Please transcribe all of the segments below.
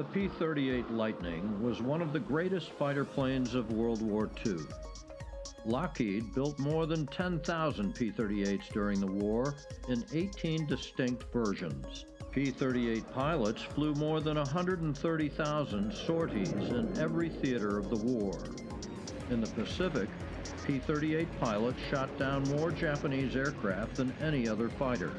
The P-38 Lightning was one of the greatest fighter planes of World War II. Lockheed built more than 10,000 P-38s during the war in 18 distinct versions. P-38 pilots flew more than 130,000 sorties in every theater of the war. In the Pacific, P-38 pilots shot down more Japanese aircraft than any other fighter.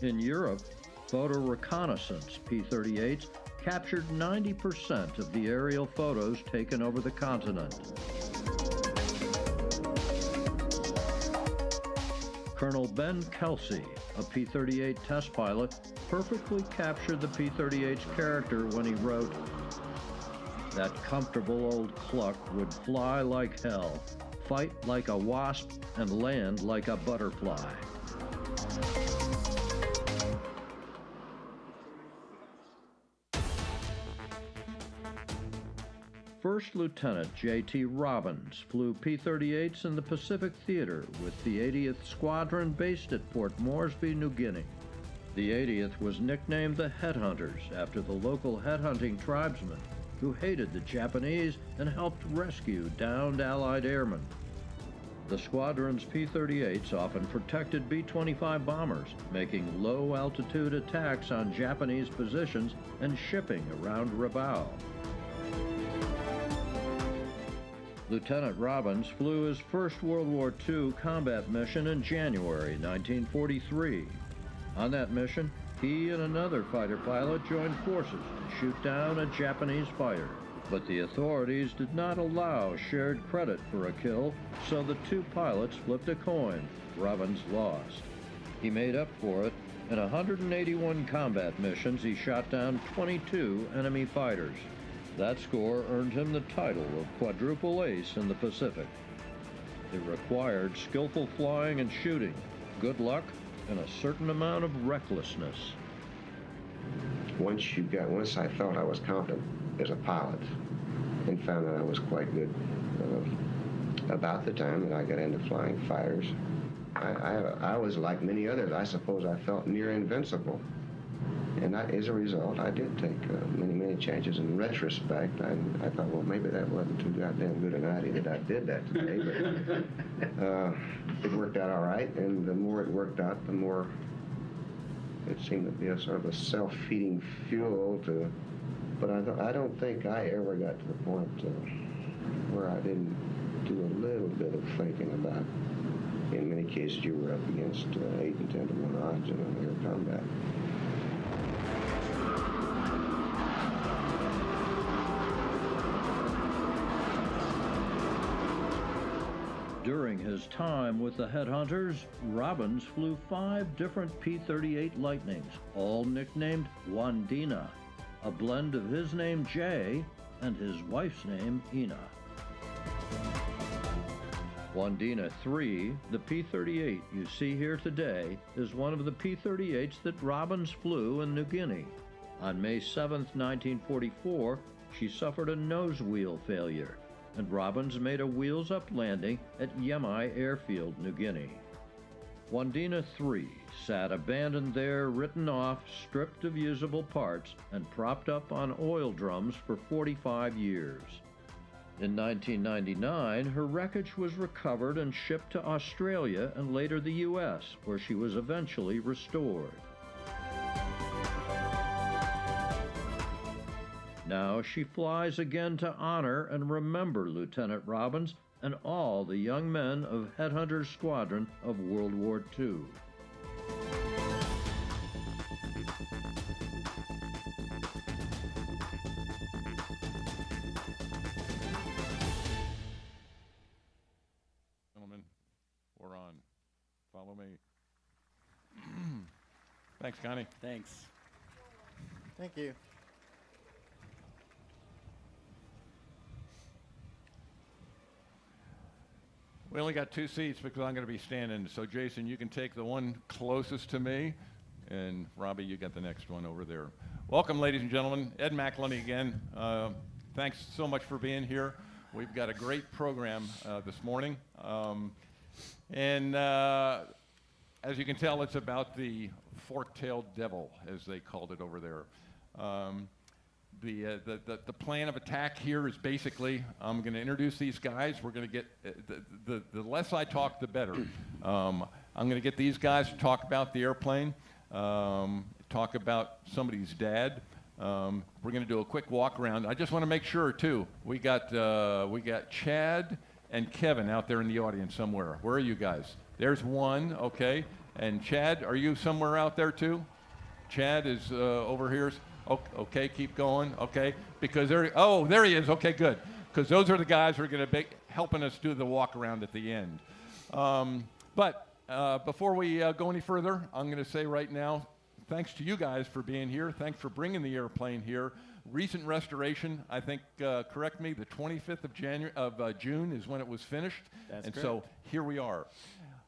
In Europe, photo reconnaissance P-38s captured 90% of the aerial photos taken over the continent. Colonel Ben Kelsey, a P-38 test pilot, perfectly captured the P-38's character when he wrote, "That comfortable old cluck would fly like hell, fight like a wasp, and land like a butterfly." First Lieutenant J.T. Robbins flew P-38s in the Pacific Theater with the 80th Squadron based at Port Moresby, New Guinea. The 80th was nicknamed the Headhunters after the local headhunting tribesmen who hated the Japanese and helped rescue downed Allied airmen. The squadron's P-38s often protected B-25 bombers, making low-altitude attacks on Japanese positions and shipping around Rabaul. Lieutenant Robbins flew his first World War II combat mission in January 1943. On that mission, he and another fighter pilot joined forces to shoot down a Japanese fighter. But the authorities did not allow shared credit for a kill, so the two pilots flipped a coin. Robbins lost. He made up for it. In 181 combat missions, he shot down 22 enemy fighters. That score earned him the title of Quadruple Ace in the Pacific. It required skillful flying and shooting, good luck, and a certain amount of recklessness. Once I felt I was competent as a pilot and found that I was quite good, about the time that I got into flying fighters, I was like many others. I suppose I felt near invincible. And as a result, I did take many chances. In retrospect, I thought, well, maybe that wasn't too goddamn good an idea that I did that today, but it worked out all right, and the more it worked out, the more it seemed to be a sort of a self-feeding fuel to, but I don't think I ever got to the point where I didn't do a little bit of thinking about, in many cases, you were up against 8 and 10 to 1 odds in an air combat. During his time with the Headhunters, Robbins flew 5 different P-38 Lightnings, all nicknamed Wandina, a blend of his name Jay and his wife's name Ina. Wandina III, the P-38 you see here today, is one of the P-38s that Robbins flew in New Guinea. On May 7, 1944, she suffered a nosewheel failure, and Robbins made a wheels-up landing at Yemai Airfield, New Guinea. Wandina III sat abandoned there, written off, stripped of usable parts, and propped up on oil drums for 45 years. In 1999, her wreckage was recovered and shipped to Australia and later the U.S., where she was eventually restored. Now she flies again to honor and remember Lieutenant Robbins and all the young men of Headhunters Squadron of World War II. Gentlemen, we're on. Follow me. Thanks, Connie. Thanks. Thank you. We only got 2 seats because I'm going to be standing. So, Jason, you can take the one closest to me, and Robbie, you got the next one over there. Welcome, ladies and gentlemen. Ed McElhenney again. Thanks so much for being here. We've got a great program this morning. And as you can tell, it's about the fork-tailed devil, as they called it over there. The plan of attack here is basically, I'm going to introduce these guys. We're going to get, the less I talk, the better. I'm going to get these guys to talk about the airplane, talk about somebody's dad. We're going to do a quick walk around. I just want to make sure, too, we got Chad and Kevin out there in the audience somewhere. Where are you guys? There's one, okay. And Chad, are you somewhere out there, too? Chad is over here. Okay, keep going, okay. Because there he is, okay, good. Because those are the guys who are going to be helping us do the walk around at the end. But before we go any further, I'm going to say right now, thanks to you guys for being here. Thanks for bringing the airplane here. Recent restoration, I think, correct me, the 25th of June is when it was finished. That's and correct. So here we are.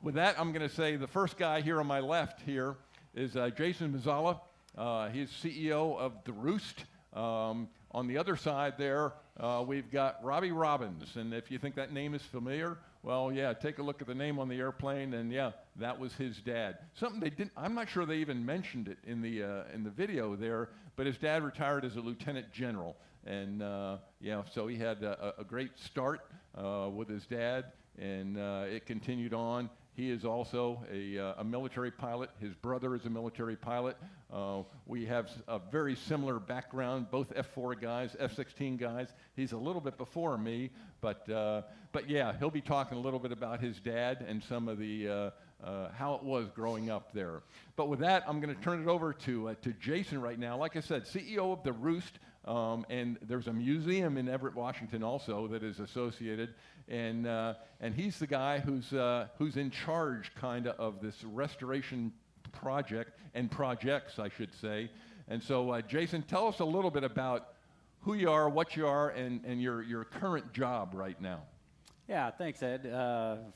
With that, I'm going to say the first guy here on my left here is Jason Mazzala. He's CEO of The Roost. On the other side there, we've got Robbie Robbins. And if you think that name is familiar, well, yeah, take a look at the name on the airplane, and yeah, that was his dad. Something they didn't, I'm not sure they even mentioned it in the video there, but his dad retired as a lieutenant general. And yeah, so he had a great start with his dad, and it continued on. He is also a military pilot. His brother is a military pilot. We have a very similar background, both F-4 guys, F-16 guys. He's a little bit before me, but yeah, he'll be talking a little bit about his dad and some of the how it was growing up there. But with that, I'm going to turn it over to Jason right now. Like I said, CEO of The Roost, and there's a museum in Everett, Washington also that is associated, and he's the guy who's in charge kind of this restoration project and projects, I should say. And so, Jason, tell us a little bit about who you are, what you are, and your current job right now. Yeah, thanks, Ed.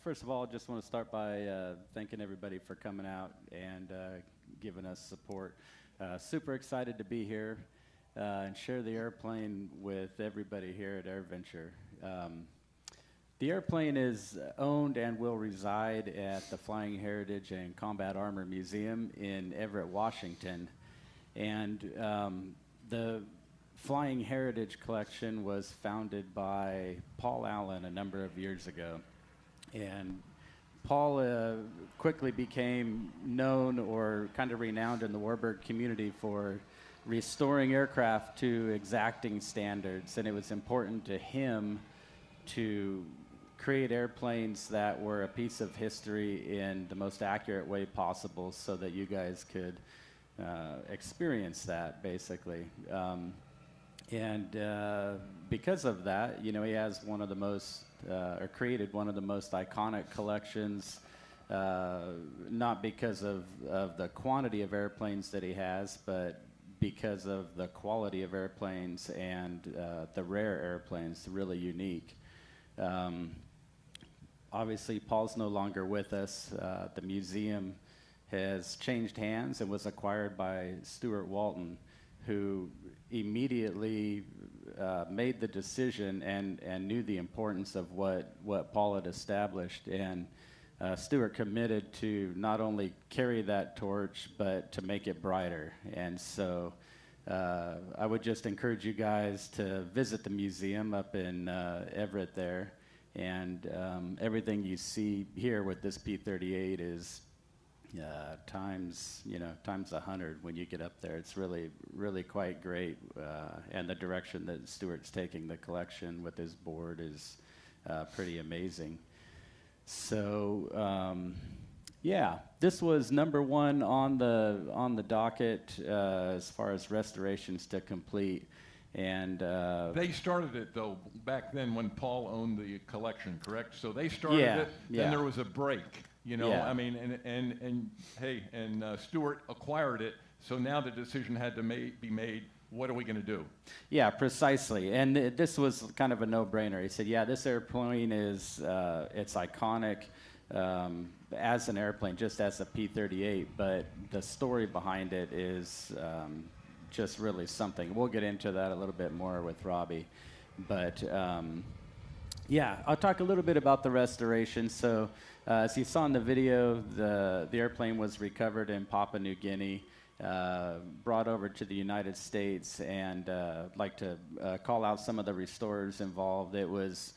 First of all, just want to start by thanking everybody for coming out and giving us support. Super excited to be here and share the airplane with everybody here at AirVenture. The airplane is owned and will reside at the Flying Heritage and Combat Armor Museum in Everett, Washington. And the Flying Heritage Collection was founded by Paul Allen a number of years ago. And Paul quickly became known or kind of renowned in the warbird community for restoring aircraft to exacting standards. And it was important to him to create airplanes that were a piece of history in the most accurate way possible so that you guys could experience that, basically. And because of that, you know, he has one of the most, or created one of the most iconic collections, not because of the quantity of airplanes that he has, but because of the quality of airplanes and the rare airplanes, really unique. Obviously, Paul's no longer with us. The museum has changed hands and was acquired by Stuart Walton, who immediately made the decision and knew the importance of what Paul had established. And Stuart committed to not only carry that torch, but to make it brighter. And so I would just encourage you guys to visit the museum up in Everett there. And everything you see here with this P-38 is times 100 when you get up there. It's really, really quite great. And the direction that Stuart's taking the collection with his board is pretty amazing. So, yeah, this was number one on the docket as far as restorations to complete. And they started it though back then when Paul owned the collection, correct? So they started it. Then there was a break, you know. I mean, and Stuart acquired it. So now the decision had to be made. What are we going to do? Yeah, precisely. And this was kind of a no-brainer. He said, "Yeah, this airplane is it's iconic as an airplane, just as a P-38, but the story behind it is." Just really something. We'll get into that a little bit more with Robbie, but Yeah, I'll talk a little bit about the restoration. So, as you saw in the video, the airplane was recovered in Papua New Guinea, brought over to the United States, and I'd like to call out some of the restorers involved. It was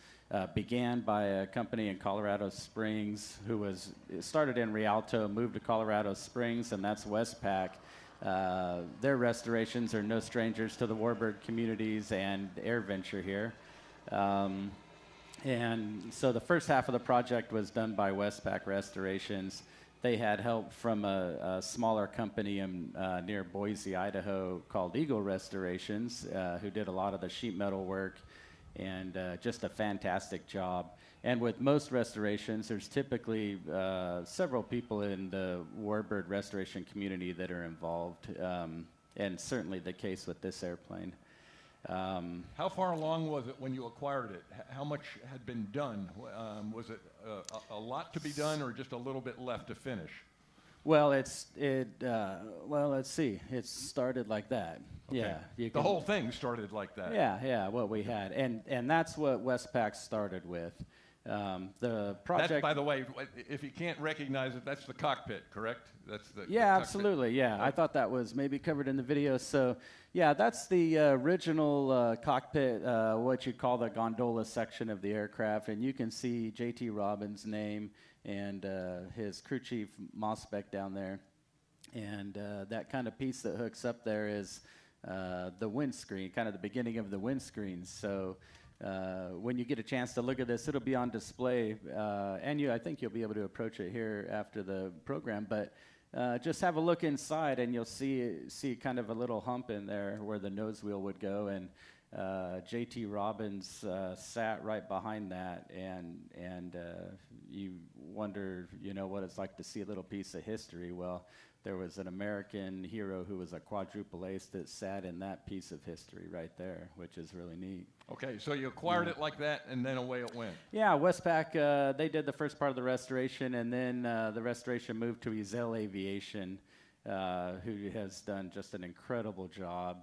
began by a company in Colorado Springs it started in Rialto, moved to Colorado Springs, and that's Westpac. Their restorations are no strangers to the Warbird communities and AirVenture here. And so the first half of the project was done by Westpac Restorations. They had help from a smaller company near Boise, Idaho, called Eagle Restorations, who did a lot of the sheet metal work, and just a fantastic job. And with most restorations, there's typically several people in the Warbird restoration community that are involved, and certainly the case with this airplane. How far along was it when you acquired it? How much had been done? Was it a lot to be done, or just a little bit left to finish? Well, well, let's see. It started like that. Okay. Yeah, the whole thing started like that. Yeah, what we had, and that's what Westpac started with. The project. That, by the way, if you can't recognize it, that's the cockpit, correct? That's the Yeah, the absolutely. Yeah, Right. I thought that was maybe covered in the video. So, yeah, that's the original cockpit, what you call the gondola section of the aircraft, and you can see J.T. Robbins' name and his crew chief Mosbeck down there, and that kind of piece that hooks up there is the windscreen, kind of the beginning of the windscreen. So. When you get a chance to look at this, it'll be on display, and I think you'll be able to approach it here after the program. But just have a look inside, and you'll see kind of a little hump in there where the nose wheel would go, and J.T. Robbins sat right behind that, and you wonder, what it's like to see a little piece of history. Well, there was an American hero who was a quadruple ace that sat in that piece of history right there, which is really neat. Okay, so you acquired it like that, and then away it went. Yeah, Westpac, they did the first part of the restoration, and then the restoration moved to Ezel Aviation, who has done just an incredible job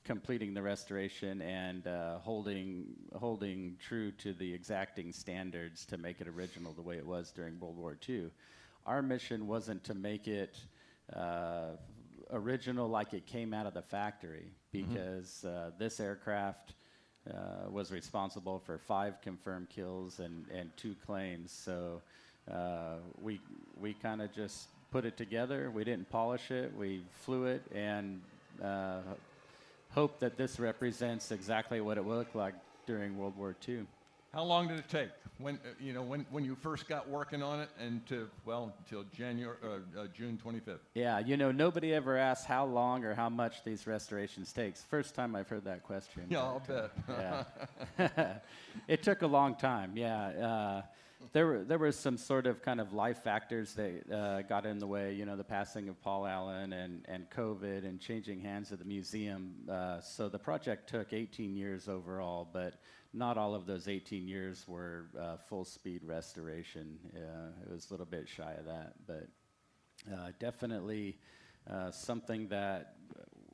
completing the restoration and holding true to the exacting standards to make it original the way it was during World War II. Our mission wasn't to make it original like it came out of the factory, because this aircraft was responsible for 5 confirmed kills and 2 claims. So we kind of just put it together. We didn't polish it. We flew it and hope that this represents exactly what it looked like during World War II. How long did it take when you first got working on it, and until June 25th? Yeah, nobody ever asks how long or how much these restorations takes. First time I've heard that question. Yeah, I'll bet. Yeah. It took a long time. Yeah, there were some sort of kind of life factors that got in the way. The passing of Paul Allen and COVID and changing hands of the museum. So the project took 18 years overall, but not all of those 18 years were full-speed restoration. It was a little bit shy of that, but definitely something that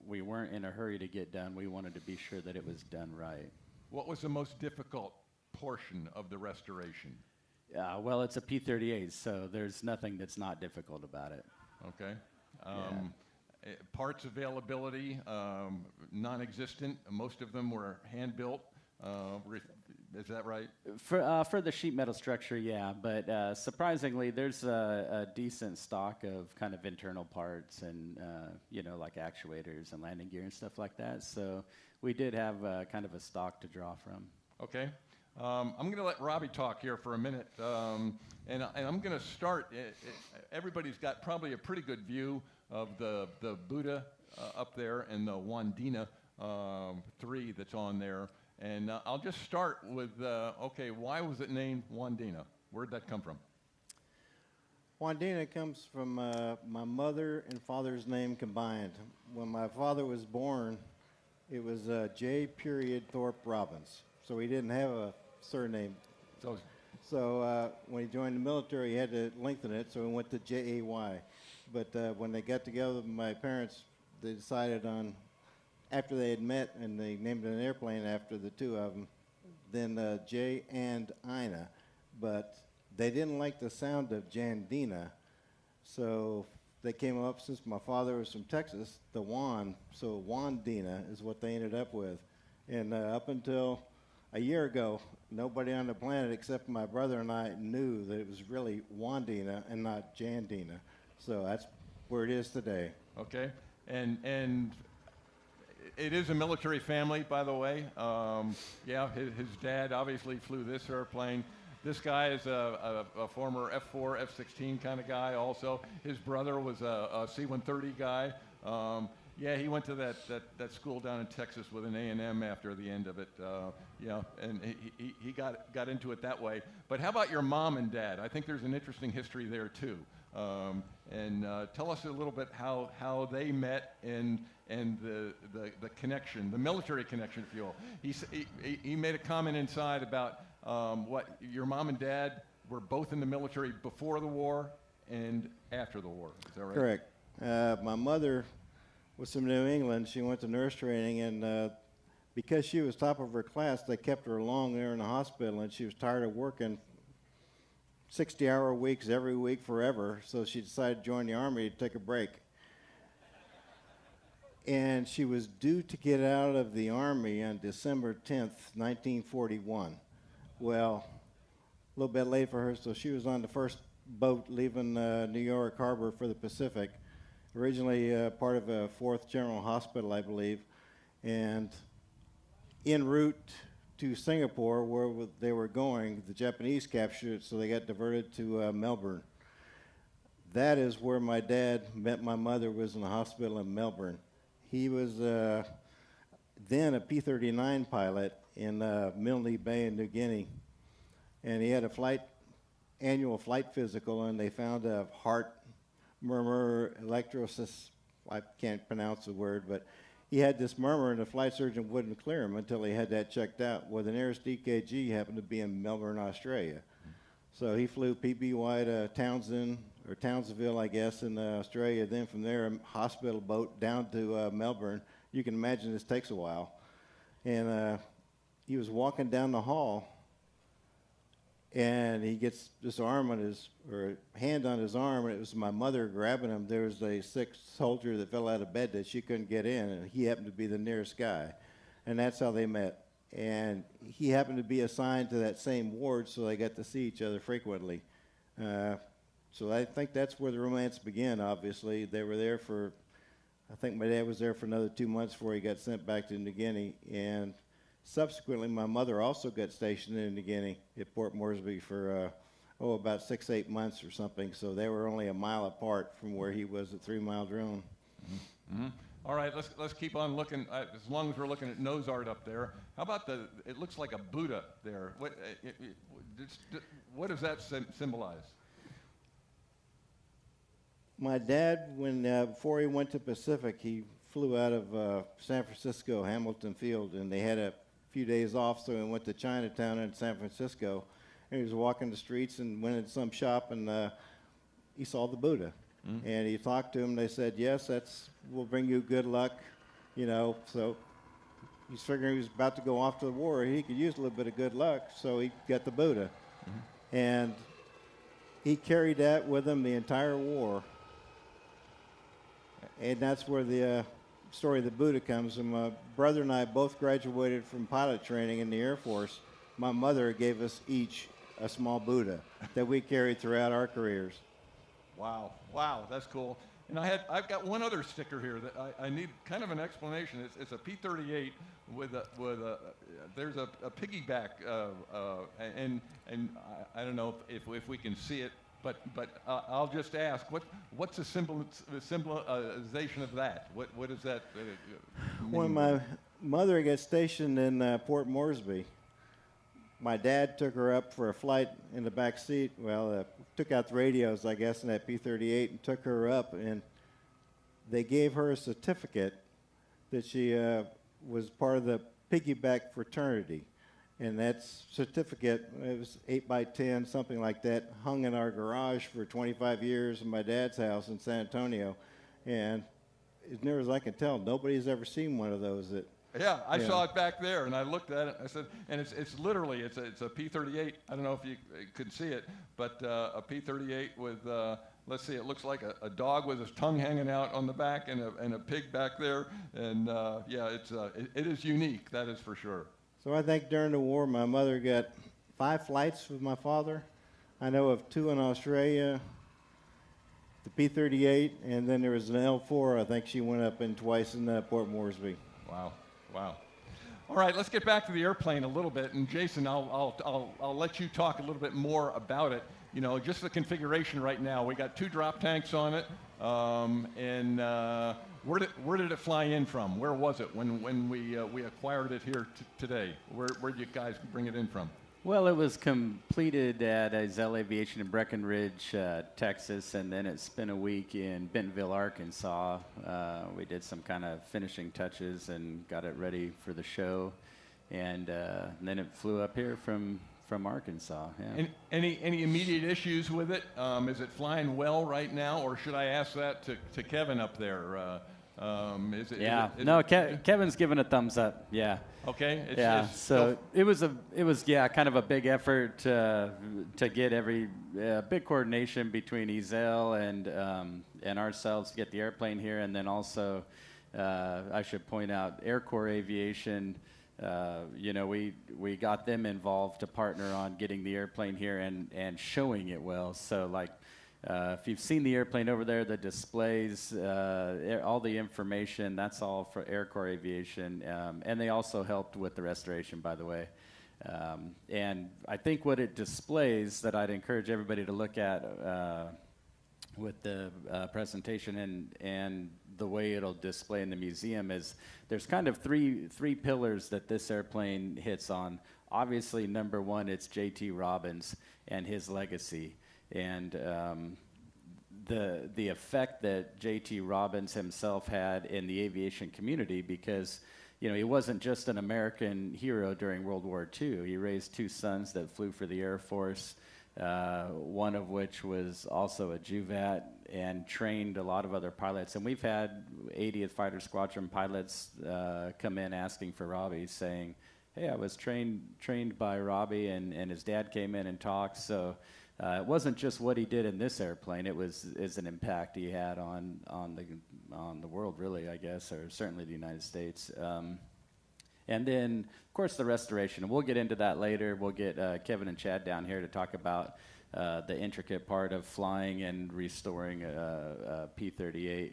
we weren't in a hurry to get done. We wanted to be sure that it was done right. What was the most difficult portion of the restoration? Well, it's a P-38, so there's nothing that's not difficult about it. Okay. Parts availability, non-existent. Most of them were hand-built. Is that right? For the sheet metal structure, yeah, but surprisingly, there's a decent stock of kind of internal parts and like actuators and landing gear and stuff like that. So we did have kind of a stock to draw from. Okay. I'm going to let Robbie talk here for a minute, and I'm going to start. Everybody's got probably a pretty good view of the Buddha up there and the Wandina III that's on there. And I'll just start with, why was it named Wandina? Where'd that come from? Wandina comes from my mother and father's name combined. When my father was born, it was J. Thorpe Robbins. So he didn't have a surname. So when he joined the military, he had to lengthen it, so he went to J-A-Y. But when they got together, my parents, they decided on, after they had met and they named an airplane after the two of them, than J and Ina, but they didn't like the sound of Jandina, so they came up, since my father was from Texas, the Wan, so Wandina is what they ended up with. And up until a year ago, nobody on the planet except my brother and I knew that it was really Wandina and not Jandina. So that's where it is today. Okay, and it is a military family, by the way. Yeah, his dad obviously flew this airplane. This guy is a former F-4, F-16 kind of guy also. His brother was a C-130 guy. Yeah, he went to that school down in Texas with an A&M after the end of it. Yeah, and he got into it that way. But how about your mom and dad? I think there's an interesting history there too. And tell us a little bit how they met and the connection, the military connection, if you will. He made a comment inside about what your mom and dad were both in the military before the war and after the war. Is that right? Correct. My mother was from New England. She went to nurse training, and because she was top of her class, they kept her along there in the hospital, and she was tired of working 60-hour weeks every week forever, so she decided to join the Army to take a break. And she was due to get out of the Army on December 10th, 1941. Well, a little bit late for her, so she was on the first boat leaving New York Harbor for the Pacific, originally part of a 4th General Hospital, I believe, and en route to Singapore, where they were going, the Japanese captured it, so they got diverted to Melbourne. That is where my dad met my mother, was in the hospital in Melbourne. He was then a P-39 pilot in Milne Bay in New Guinea, and he had a annual flight physical, and they found a heart murmur, electrosis, I can't pronounce the word, but he had this murmur, and the flight surgeon wouldn't clear him until he had that checked out. Well, the nearest EKG happened to be in Melbourne, Australia. So he flew PBY to Townsville, I guess, in Australia. Then from there, a hospital boat down to Melbourne. You can imagine this takes a while. And he was walking down the hall, and he gets this arm on his, or hand on his arm, and it was my mother grabbing him. There was a sick soldier that fell out of bed that she couldn't get in, and he happened to be the nearest guy. And that's how they met. And he happened to be assigned to that same ward, so they got to see each other frequently. So I think that's where the romance began, obviously. They were there for, I think my dad was there for another 2 months before he got sent back to New Guinea. And subsequently, my mother also got stationed in New Guinea at Port Moresby for, about 6-8 months or something. So they were only a mile apart from where he was at 3 Mile Drone. Mm-hmm. All right, let's keep on looking. As long as we're looking at nose art up there, how about it looks like a Buddha there. What does that symbolize? My dad, before he went to Pacific, he flew out of San Francisco, Hamilton Field, and they had a few days off, so he went to Chinatown in San Francisco. And he was walking the streets and went into some shop, and he saw the Buddha. Mm-hmm. And he talked to him. They said, yes, will bring you good luck, So he's figuring he was about to go off to the war. He could use a little bit of good luck, so he got the Buddha. Mm-hmm. And he carried that with him the entire war. And that's where the story of the Buddha comes. And my brother and I both graduated from pilot training in the Air Force. My mother gave us each a small Buddha that we carried throughout our careers. Wow, that's cool. And I've got one other sticker here that I need kind of an explanation. It's a P-38 with a there's a piggyback, and I don't know if we can see it, but I'll just ask, what's the symbolization of that? What is that? When my mother got stationed in Port Moresby, my dad took her up for a flight in the back seat. Well, took out the radios, I guess, in that P-38 and took her up. And they gave her a certificate that she was part of the piggyback fraternity. And that certificate, it was 8x10, something like that, hung in our garage for 25 years in my dad's house in San Antonio. And as near as I can tell, nobody's ever seen one of those that Yeah, I saw it back there, and I looked at it. I said, and it's literally it's a P-38. I don't know if you could see it, but a P-38 with let's see, it looks like a dog with his tongue hanging out on the back, and a pig back there, and yeah, it is unique. That is for sure. So I think during the war, my mother got 5 flights with my father. I know of 2 in Australia, the P-38, and then there was an L-4. I think she went up in twice in Port Moresby. Wow. Wow. All right, let's get back to the airplane a little bit. And Jason, I'll let you talk a little bit more about it. You know, just the configuration right now. We got 2 drop tanks on it. And where did it fly in from? Where was it when we acquired it here today? Where did you guys bring it in from? Well, it was completed at Zell Aviation in Breckenridge, Texas, and then it spent a week in Bentonville, Arkansas. We did some kind of finishing touches and got it ready for the show, and then it flew up here from Arkansas. Yeah. Any immediate issues with it? Is it flying well right now, or should I ask that to Kevin up there? Kevin's giving a thumbs up. Yeah. Okay. It was kind of a big effort to get every big coordination between Ezell and ourselves to get the airplane here, and then also I should point out Air Corps Aviation. We got them involved to partner on getting the airplane here and showing it well. So if you've seen the airplane over there, the displays, all the information, that's all for Air Corps Aviation. And they also helped with the restoration, by the way. And I think what it displays that I'd encourage everybody to look at with the presentation and the way it'll display in the museum is there's kind of three pillars that this airplane hits on. Obviously, number one, it's J.T. Robbins and his legacy. And the effect that J.T. Robbins himself had in the aviation community, because he wasn't just an American hero during World War II. He raised 2 sons that flew for the Air Force, one of which was also a JUVAT, and trained a lot of other pilots. And we've had 80th Fighter Squadron pilots come in asking for Robbie, saying, hey, I was trained by Robbie, and his dad came in and talked. So it wasn't just what he did in this airplane. It was an impact he had on the world, really, I guess, or certainly the United States. And then, of course, the restoration. And we'll get into that later. We'll get Kevin and Chad down here to talk about the intricate part of flying and restoring a P-38.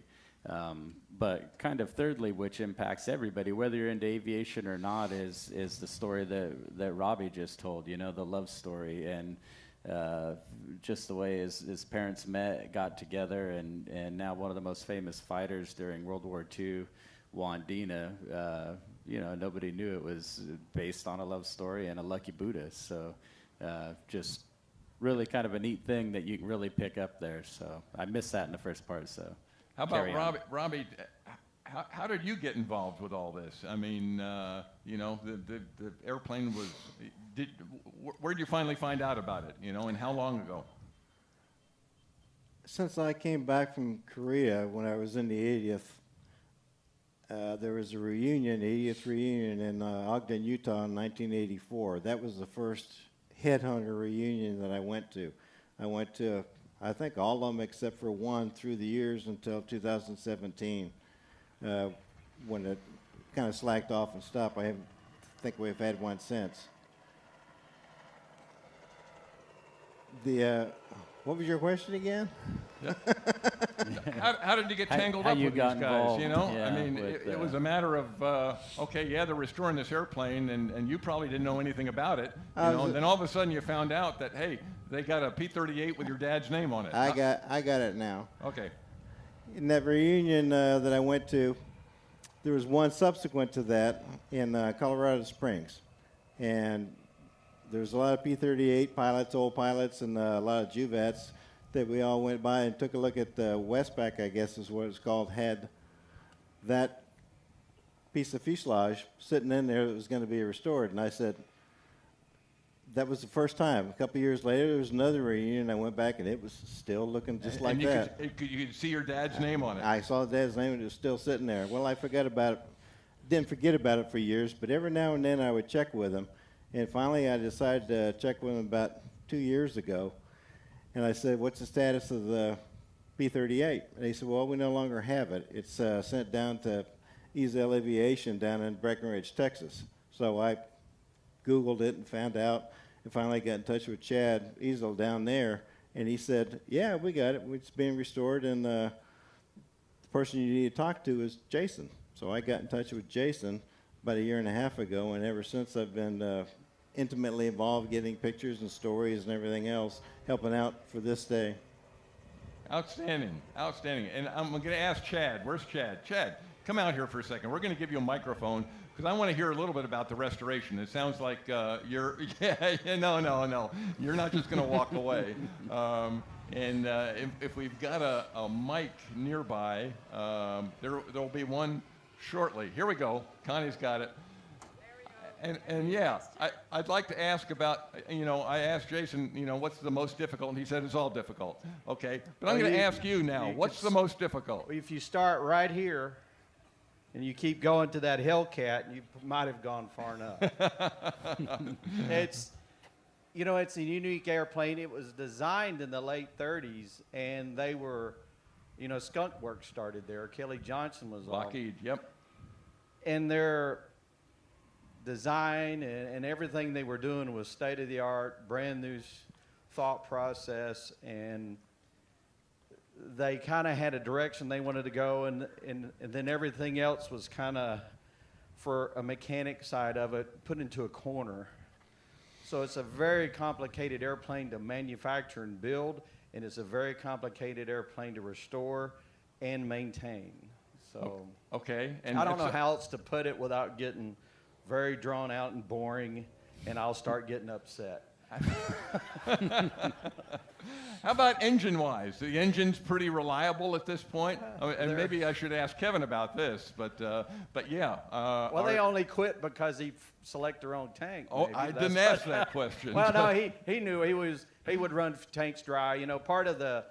But kind of thirdly, which impacts everybody, whether you're into aviation or not, is the story that Robbie just told, the love story. And just the way his parents met, got together, and now one of the most famous fighters during World War II, Wandina, nobody knew it was based on a love story and a lucky Buddha. So just really kind of a neat thing that you can really pick up there. So I missed that in the first part. So how about Robbie? How did you get involved with all this? I mean, the airplane was. Where did you finally find out about it? And how long ago? Since I came back from Korea when I was in the 80th, there was a reunion, the 80th reunion in Ogden, Utah in 1984. That was the first Headhunter reunion that I went to. I went to, I think, all of them except for one through the years until 2017, when it kind of slacked off and stopped. I think we've had one since. What was your question again? Yeah. How did you get tangled up with these guys? Involved. Yeah, I mean, it was a matter of they're restoring this airplane, and you probably didn't know anything about it. And then all of a sudden you found out that hey, they got a P-38 with your dad's name on it. I got it now. Okay. In that reunion that I went to, there was one subsequent to that in Colorado Springs, and there's a lot of P-38 pilots, old pilots, and a lot of JUVATs that we all went by and took a look at the Westback, I guess is what it's called, had that piece of fuselage sitting in there that was going to be restored. And I said, that was the first time. A couple years later, there was another reunion. I went back, and it was still looking just like that. You could see your dad's name on it. I saw the dad's name, and it was still sitting there. Well, I forgot about it didn't forget about it for years, but every now and then I would check with him. And finally I decided to check with him about 2 years ago. And I said, what's the status of the P-38? And he said, well, we no longer have it. It's sent down to Ezel Aviation down in Breckenridge, Texas. So I Googled it and found out, and finally got in touch with Chad Ezel down there, and he said, yeah, we got it. It's being restored, and the person you need to talk to is Jason. So I got in touch with Jason about 1.5 years ago, and ever since I've been intimately involved, getting pictures and stories and everything else, helping out for this day. Outstanding, outstanding. And I'm going to ask Chad. Where's Chad? Chad, come out here for a second. We're going to give you a microphone because I want to hear a little bit about the restoration. It sounds like you're, no. You're not just going to walk away. If we've got a mic nearby, there'll be one shortly. Here we go. Connie's got it. And yeah, I'd like to ask about, I asked Jason, what's the most difficult, and he said it's all difficult. Okay, but I'm going to ask you now, what's the most difficult? If you start right here and you keep going to that Hellcat, you might have gone far enough. It's a unique airplane. It was designed in the late 30s, and they were, Skunk Works started there. Kelly Johnson was Lockheed, yep. And their design and everything they were doing was state-of-the-art, brand new thought process, and they kind of had a direction they wanted to go, and then everything else was kind of, for a mechanic side of it, put into a corner. So it's a very complicated airplane to manufacture and build, and it's a very complicated airplane to restore and maintain. So okay, and I don't know how else to put it without getting very drawn out and boring, and I'll start getting upset. How about engine-wise? The engine's pretty reliable at this point, and maybe I should ask Kevin about this. But yeah. Well, they only quit because he selected their own tank. Oh, I didn't ask that question. Well, no, he knew he would run tanks dry. Part of the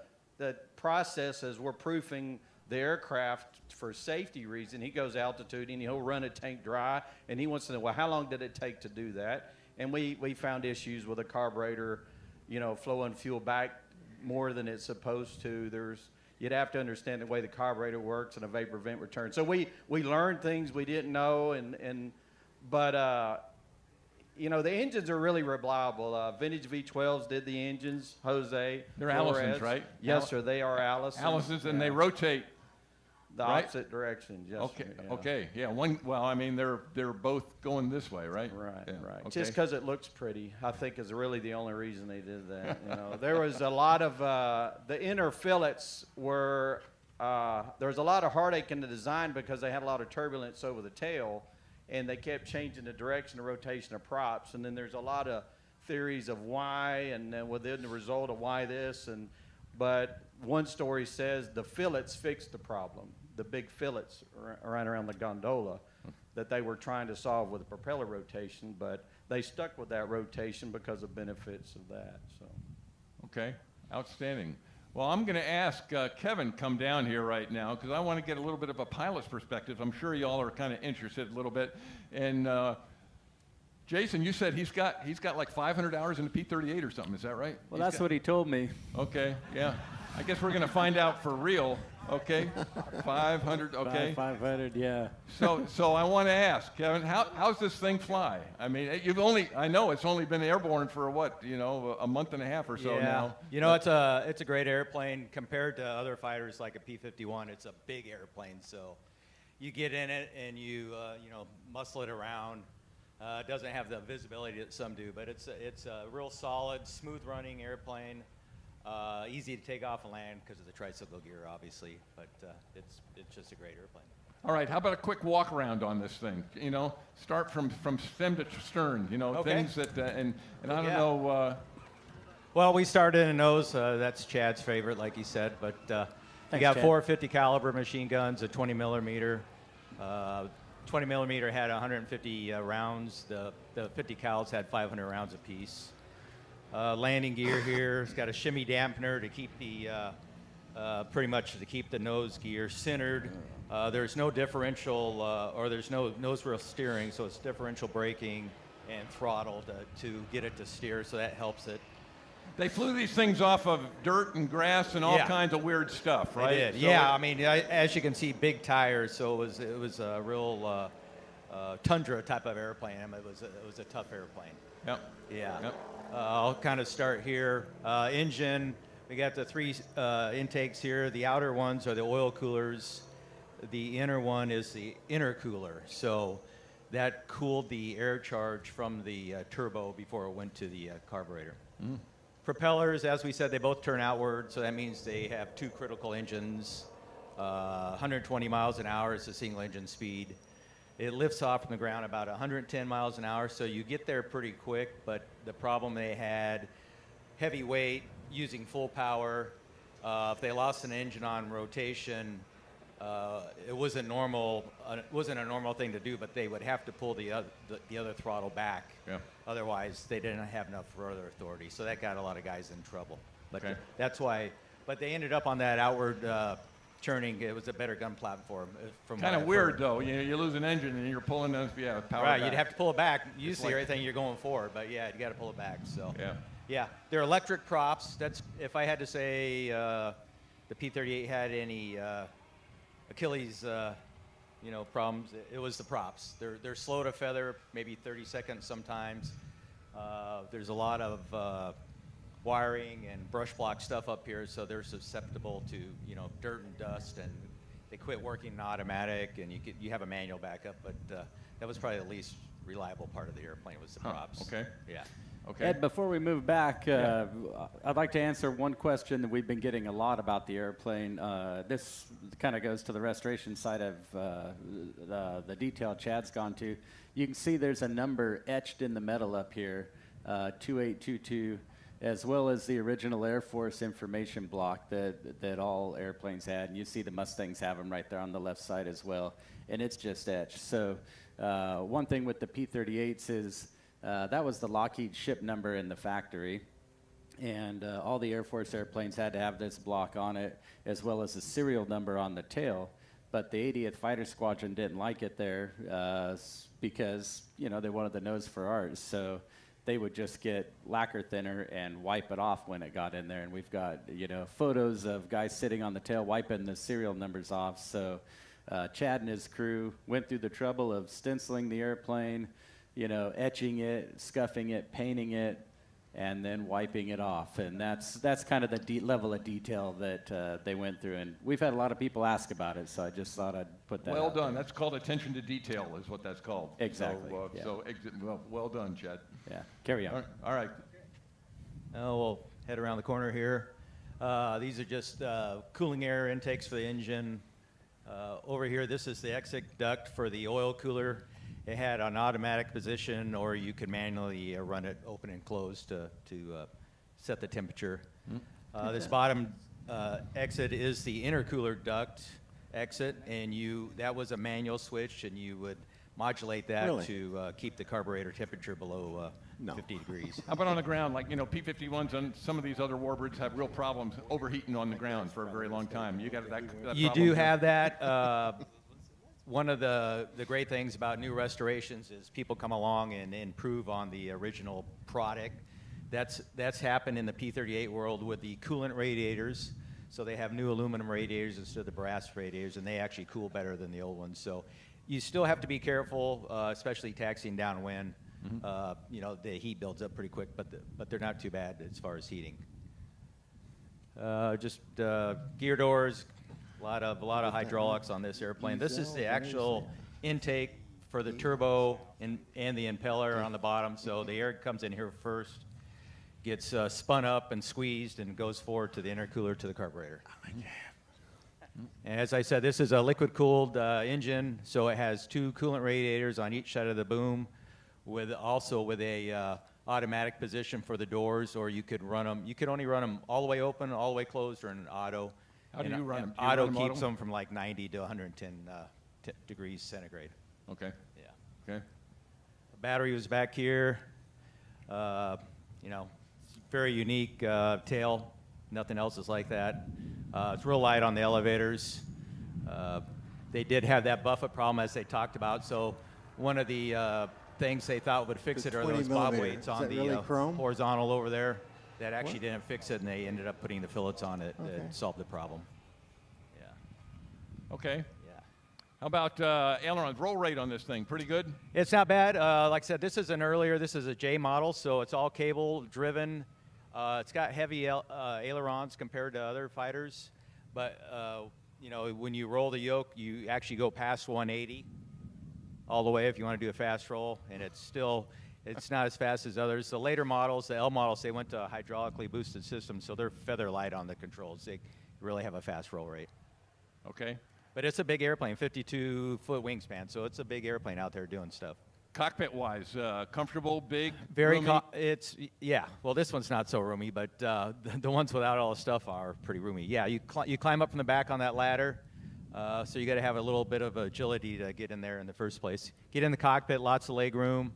process is we're proofing the aircraft for safety reason. He goes altitude and he'll run a tank dry, and he wants to know, well, how long did it take to do that? And we found issues with a carburetor, flowing fuel back more than it's supposed to. You'd have to understand the way the carburetor works and a vapor vent return. So we learned things we didn't know, but the engines are really reliable. Vintage V12s did the engines. Jose, they're Allisons, right? Yes, sir. They are Allisons. Allisons, and they rotate the opposite direction. Yes, okay. sir, yeah. Okay. Yeah. Well, I mean, they're both going this way, right? Right. Yeah. Right. Okay. Just because it looks pretty, I think, is really the only reason they did that. There was a lot of the inner fillets were. There was a lot of heartache in the design because they had a lot of turbulence over the tail, and they kept changing the direction of rotation of props. And then there's a lot of theories of why, and then within the result of why this. But one story says the fillets fixed the problem. The big fillets around the gondola that they were trying to solve with propeller rotation, but they stuck with that rotation because of benefits of that. So, okay, outstanding. Well, I'm going to ask Kevin come down here right now because I want to get a little bit of a pilot's perspective. I'm sure y'all are kind of interested a little bit. And Jason, you said he's got like 500 hours in the P-38 or something. Is that right? Well, that's what he told me. Okay, yeah. I guess we're going to find out for real. Okay, 500. Okay, 500. Yeah. So I want to ask Kevin, how's this thing fly? I mean, I know it's only been airborne for what, a month and a half or so now. It's a great airplane compared to other fighters like a P-51. It's a big airplane, so you get in it and you muscle it around. It doesn't have the visibility that some do, but it's a real solid, smooth running airplane. Easy to take off and land because of the tricycle gear, obviously, but it's just a great airplane. All right, how about a quick walk around on this thing? Start from stem to stern. Okay. Things that and I don't know. Well, we started in a nose. That's Chad's favorite, like he said, but we got Chad. 4 50 caliber machine guns, a 20 millimeter. 20 millimeter had 150 rounds. The 50 cals had 500 rounds apiece. Landing gear here. It's got a shimmy dampener to keep the pretty much to keep the nose gear centered. There's no differential, or there's no nose wheel steering, so it's differential braking and throttle to get it to steer, so that helps it. They flew these things off of dirt and grass and all kinds of weird stuff, right? They did. So yeah, I mean, as you can see, big tires, so it was a real tundra type of airplane. I mean, it was a tough airplane. Yep. Yeah. Yep. I'll kind of start here. Engine, we got the 3 intakes here. The outer ones are the oil coolers. The inner one is the intercooler. So that cooled the air charge from the turbo before it went to the carburetor. Mm. Propellers, as we said, they both turn outward, so that means they have 2 critical engines. 120 miles an hour is the single engine speed. It lifts off from the ground about 110 miles an hour, so you get there pretty quick, but the problem they had, heavy weight, using full power. If they lost an engine on rotation, it wasn't a normal thing to do, but they would have to pull the other throttle back. Yeah. Otherwise, they didn't have enough rudder authority, so that got a lot of guys in trouble. But that's why. But they ended up on that outward churning. It was a better gun platform. Kind of weird though. You lose an engine and you're pulling those. Yeah, power. Right. Back. You'd have to pull it back. Usually, everything you're going for, but yeah, you got to pull it back. So. Yeah. Yeah. They're electric props. That's if I had to say the P-38 had any Achilles, problems. It was the props. They're slow to feather, maybe 30 seconds sometimes. There's a lot of wiring and brush block stuff up here, so they're susceptible to dirt and dust, and they quit working in automatic, and you have a manual backup. But that was probably the least reliable part of the airplane was the props. Okay. Yeah. Okay. Ed, before we move back, I'd like to answer one question that we've been getting a lot about the airplane. This kind of goes to the restoration side of the detail Chad's gone to. You can see there's a number etched in the metal up here, 2822, as well as the original Air Force information block that all airplanes had. And you see the Mustangs have them right there on the left side as well. And it's just etched. So one thing with the P-38s is that was the Lockheed ship number in the factory, and all the Air Force airplanes had to have this block on it, as well as a serial number on the tail. But the 80th Fighter Squadron didn't like it there because, they wanted the nose for ours. So they would just get lacquer thinner and wipe it off when it got in there. And we've got, photos of guys sitting on the tail wiping the serial numbers off. So Chad and his crew went through the trouble of stenciling the airplane, etching it, scuffing it, painting it, and then wiping it off. And that's kind of the level of detail that they went through. And we've had a lot of people ask about it, so I just thought I'd put that Well out done. there. That's called attention to detail is what that's called. Exactly. So, well done, Chad. Yeah, carry on. All right. We'll head around the corner here. These are just cooling air intakes for the engine. Over here, this is the exit duct for the oil cooler. It had an automatic position, or you could manually run it open and close to set the temperature. This bottom exit is the intercooler duct exit, and that was a manual switch, and you would modulate that to keep the carburetor temperature below 50 degrees. How about on the ground? Like, P-51s and some of these other Warbirds have real problems overheating on the ground for a very long time. You got that You problem do too? have that. One of the great things about new restorations is people come along and improve on the original product. That's happened in the P-38 world with the coolant radiators. So they have new aluminum radiators instead of the brass radiators, and they actually cool better than the old ones. So you still have to be careful, especially taxiing downwind. The heat builds up pretty quick, but they're not too bad as far as heating. Just gear doors. A lot of hydraulics on this airplane. This is the actual intake for the turbo and the impeller on the bottom. So the air comes in here first, gets spun up and squeezed, and goes forward to the intercooler to the carburetor. And as I said, this is a liquid-cooled engine, so it has 2 coolant radiators on each side of the boom, with a automatic position for the doors, or you could run them. You could only run them all the way open, all the way closed, or in an auto. How do you run them? Auto keeps them from like 90 to 110 degrees centigrade. Okay. Yeah. Okay. The battery was back here. Very unique tail. Nothing else is like that. It's real light on the elevators. They did have that buffet problem, as they talked about. So one of the things they thought would fix it are those bob weights on the horizontal over there. That actually didn't fix it, and they ended up putting the fillets on it that solved the problem. Yeah. Okay. Yeah. How about ailerons? Roll rate on this thing, pretty good? It's not bad. Like I said, this is a J model, so it's all cable driven. It's got heavy ailerons compared to other fighters, but you know, when you roll the yoke, you actually go past 180 all the way if you want to do a fast roll, and it's not as fast as others. The later models, the L models, they went to a hydraulically boosted system, so they're feather light on the controls. They really have a fast roll rate. Okay. But it's a big airplane, 52-foot wingspan, so it's a big airplane out there doing stuff. Cockpit-wise, comfortable, big, very roomy? Yeah. Well, this one's not so roomy, but the ones without all the stuff are pretty roomy. Yeah, you climb up from the back on that ladder, so you got to have a little bit of agility to get in there in the first place. Get in the cockpit, lots of leg room.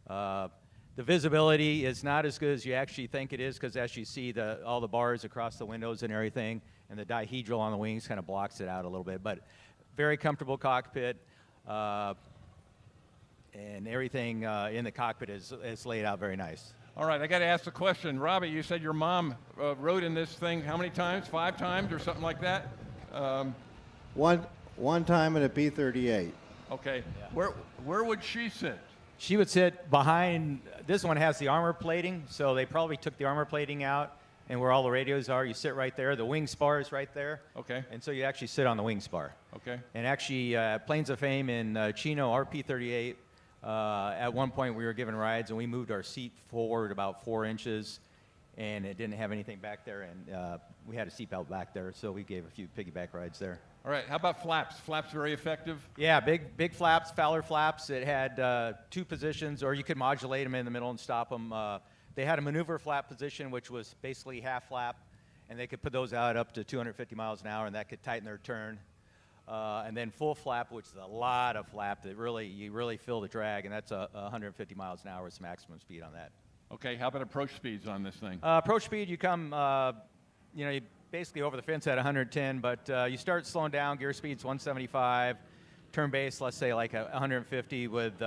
The visibility is not as good as you actually think it is, because as you see all the bars across the windows and everything, and the dihedral on the wings kind of blocks it out a little bit. But very comfortable cockpit. And everything in the cockpit is laid out very nice. All right, I got to ask the question. Robbie, you said your mom rode in this thing how many times? 5 times or something like that? One time in a P-38. Okay. Yeah. Where would she sit? She would sit behind. This one has the armor plating, so they probably took the armor plating out, and where all the radios are, you sit right there. The wing spar is right there. Okay. And so you actually sit on the wing spar. Okay. And actually, Planes of Fame in Chino, our P-38, at one point we were given rides, and we moved our seat forward about 4 inches, and it didn't have anything back there, and we had a seatbelt back there, so we gave a few piggyback rides there. All right, how about flaps? Flaps very effective? Yeah, big flaps, Fowler flaps. It had 2 positions, or you could modulate them in the middle and stop them. They had a maneuver flap position, which was basically half flap, and they could put those out up to 250 miles an hour, and that could tighten their turn. And then full flap, which is a lot of flap that you really feel the drag, and that's 150 miles an hour is maximum speed on that. Okay, how about approach speeds on this thing? Approach speed, you come, you basically over the fence at 110, but you start slowing down. Gear speed's 175. Turn base, let's say like 150 with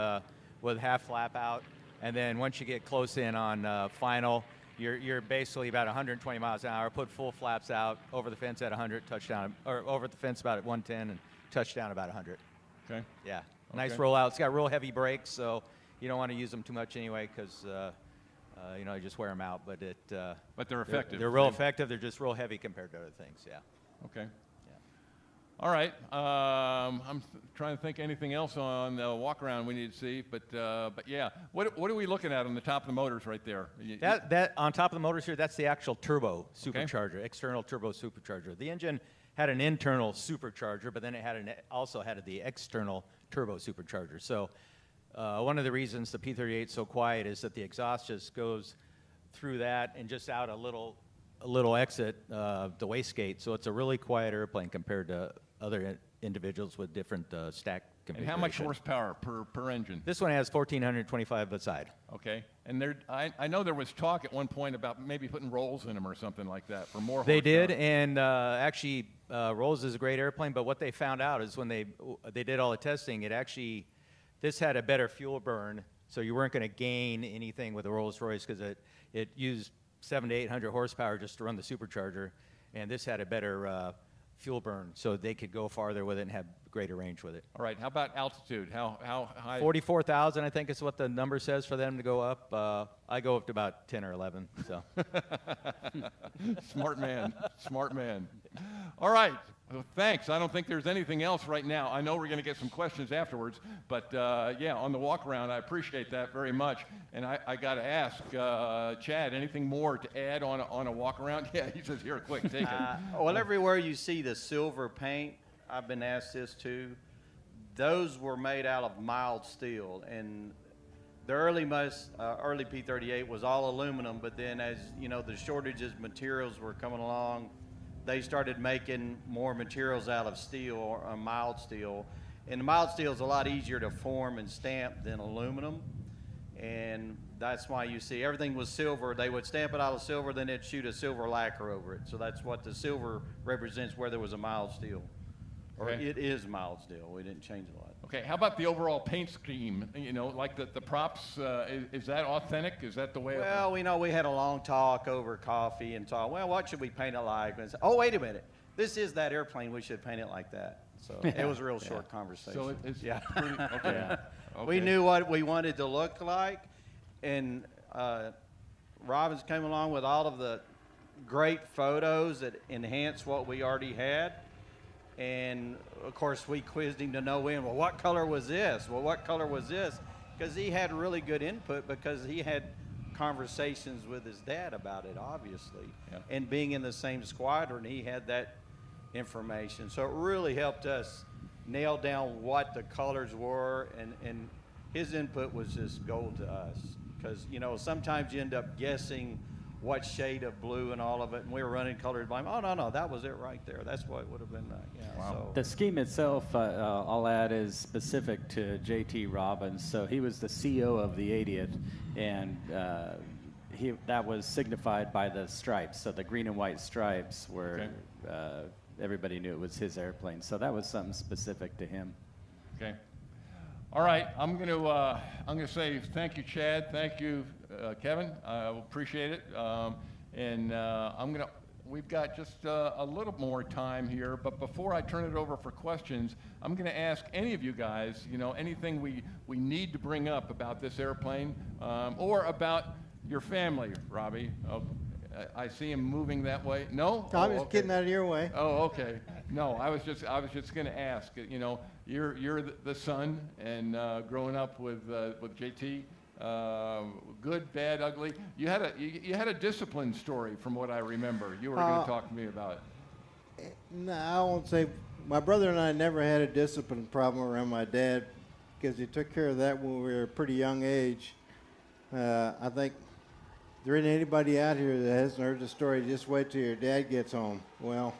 half flap out, and then once you get close in on final, you're basically about 120 miles an hour. Put full flaps out, over the fence at 100, touchdown, or over the fence about at 110, and touchdown about 100. Okay. Yeah. Nice rollout. It's got real heavy brakes, so you don't want to use them too much anyway, because you just wear them out. But but they're effective. They're real effective. They're just real heavy compared to other things. Yeah. Okay. All right. I'm trying to think anything else on the walk around we need to see, but yeah. What are we looking at on the top of the motors right there? That on top of the motors here, that's the actual turbo supercharger, external turbo supercharger. The engine had an internal supercharger, but then it also had the external turbo supercharger. So one of the reasons the P-38 is so quiet is that the exhaust just goes through that and just out a little exit, the wastegate. So it's a really quiet airplane compared to other individuals with different stack configuration. And how much horsepower per engine? This one has 1,425 beside. Okay. And I know there was talk at one point about maybe putting rolls in them or something like that for more They horsepower. did, and actually Rolls is a great airplane, but what they found out is when they did all the testing, this had a better fuel burn, so you weren't going to gain anything with the Rolls-Royce because it used 700 to 800 horsepower just to run the supercharger, and this had a better fuel burn, so they could go farther with it and have greater range with it. All right, how about altitude? How high? 44,000, I think is what the number says for them to go up. I go up to about 10 or 11, so. Smart man, smart man. All right, well, thanks. I don't think there's anything else right now. I know we're going to get some questions afterwards, but yeah, on the walk around, I appreciate that very much. And I got to ask, Chad, anything more to add on a walk around? Yeah, he says, here, quick, take it. Well, everywhere you see the silver paint, I've been asked this too, those were made out of mild steel, and the early P-38 was all aluminum, but then as you know, the shortages of materials were coming along, they started making more materials out of steel or mild steel, and the mild steel is a lot easier to form and stamp than aluminum, and that's why you see everything was silver. They would stamp it out of silver, then they'd shoot a silver lacquer over it. So that's what the silver represents, where there was a mild steel. Or Okay. it is mild steel. We didn't change a lot. Okay, how about the overall paint scheme? You know, like the props, is that authentic? Is that the way? Well, we know we had a long talk over coffee and talk, well, what should we paint it like? And say, oh, wait a minute. This is that airplane. We should paint it like that. So it was a real short conversation. So it's yeah. pretty, okay. Yeah. Okay. We knew what we wanted to look like, and Robbins came along with all of the great photos that enhanced what we already had. And of course, we quizzed him to know well, what color was this? Well, what color was this? Because he had really good input, because he had conversations with his dad about it, obviously. Yeah. And being in the same squadron, he had that information. So it really helped us nail down what the colors were, and his input was just gold to us. Because, you know, sometimes you end up guessing what shade of blue and all of it, and we were running colors blind. Oh, no, that was it right there. That's what it would have been. Wow. So. The scheme itself, I'll add, is specific to J.T. Robbins. So he was the CO of the 80th, and that was signified by the stripes. So the green and white stripes were, everybody knew it was his airplane. So that was something specific to him. Okay. All right, I'm going to say thank you, Chad. Thank you, Kevin. I appreciate it. We've got just a little more time here, but before I turn it over for questions, I'm going to ask any of you guys, you know, anything we need to bring up about this airplane, or about your family, Robbie. Oh, I see him moving that way. No? I'm just getting out of your way. Oh, okay. No, I was just going to ask. You know, you're the son, and growing up with JT, good, bad, ugly. You had a discipline story, from what I remember. You were going to talk to me about it. No, I won't say. My brother and I never had a discipline problem around my dad, because he took care of that when we were a pretty young age. I think there isn't anybody out here that hasn't heard the story, just wait till your dad gets home. Well,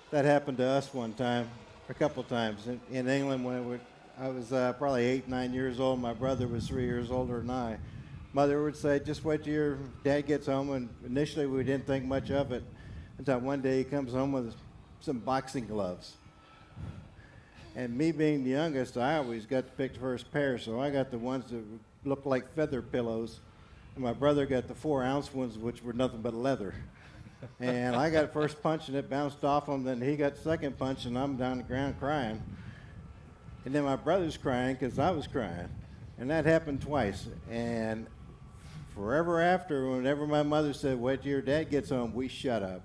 that happened to us one time, a couple times in England when I was probably 8, 9 years old. My brother was 3 years older than I. Mother would say, just wait till your dad gets home, and initially we didn't think much of it until one day he comes home with some boxing gloves. And me being the youngest, I always got to pick the first pair, so I got the ones that looked like feather pillows. And my brother got the 4-ounce ones, which were nothing but leather. And I got first punch, and it bounced off him. Then he got second punch, and I'm down the ground crying. And then my brother's crying because I was crying. And that happened twice. And forever after, whenever my mother said, wait till your dad gets home, we shut up.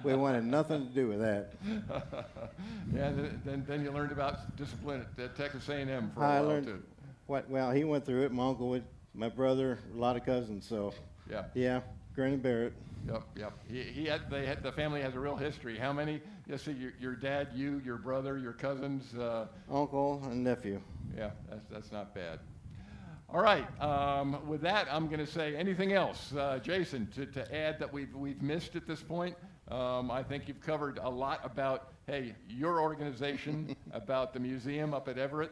we wanted nothing to do with that. Yeah, then you learned about discipline at Texas A&M for a while, too. Well, he went through it. My uncle with my brother, a lot of cousins. So, yeah, grin and bear it. Yep. The family has a real history. How many? Let's see, your dad, you, your brother, your cousins. Uncle and nephew. Yeah, that's not bad. All right. With that, I'm going to say anything else, Jason, to add that we've missed at this point. I think you've covered a lot about your organization, about the museum up at Everett.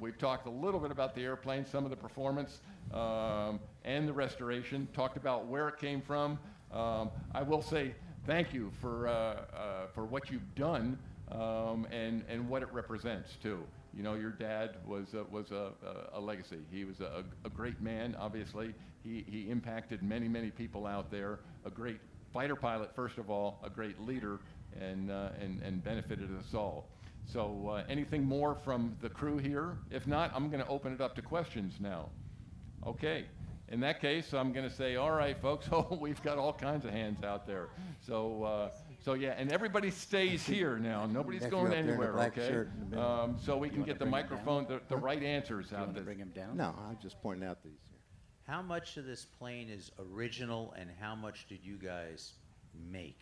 We've talked a little bit about the airplane, some of the performance, and the restoration. Talked about where it came from. I will say thank you for what you've done, and what it represents too. You know, your dad was a legacy. He was a great man. Obviously, he impacted many people out there. A great fighter pilot, first of all, a great leader, and benefited us all. So anything more from the crew here? If not, I'm going to open it up to questions now. Okay. In that case, I'm going to say, all right, folks, we've got all kinds of hands out there. So yeah, and everybody stays here now. Nobody's going anywhere, okay? So we can get the microphone, the right answers out there. Bring him down? No, I'm just pointing out these. How much of this plane is original, and how much did you guys make?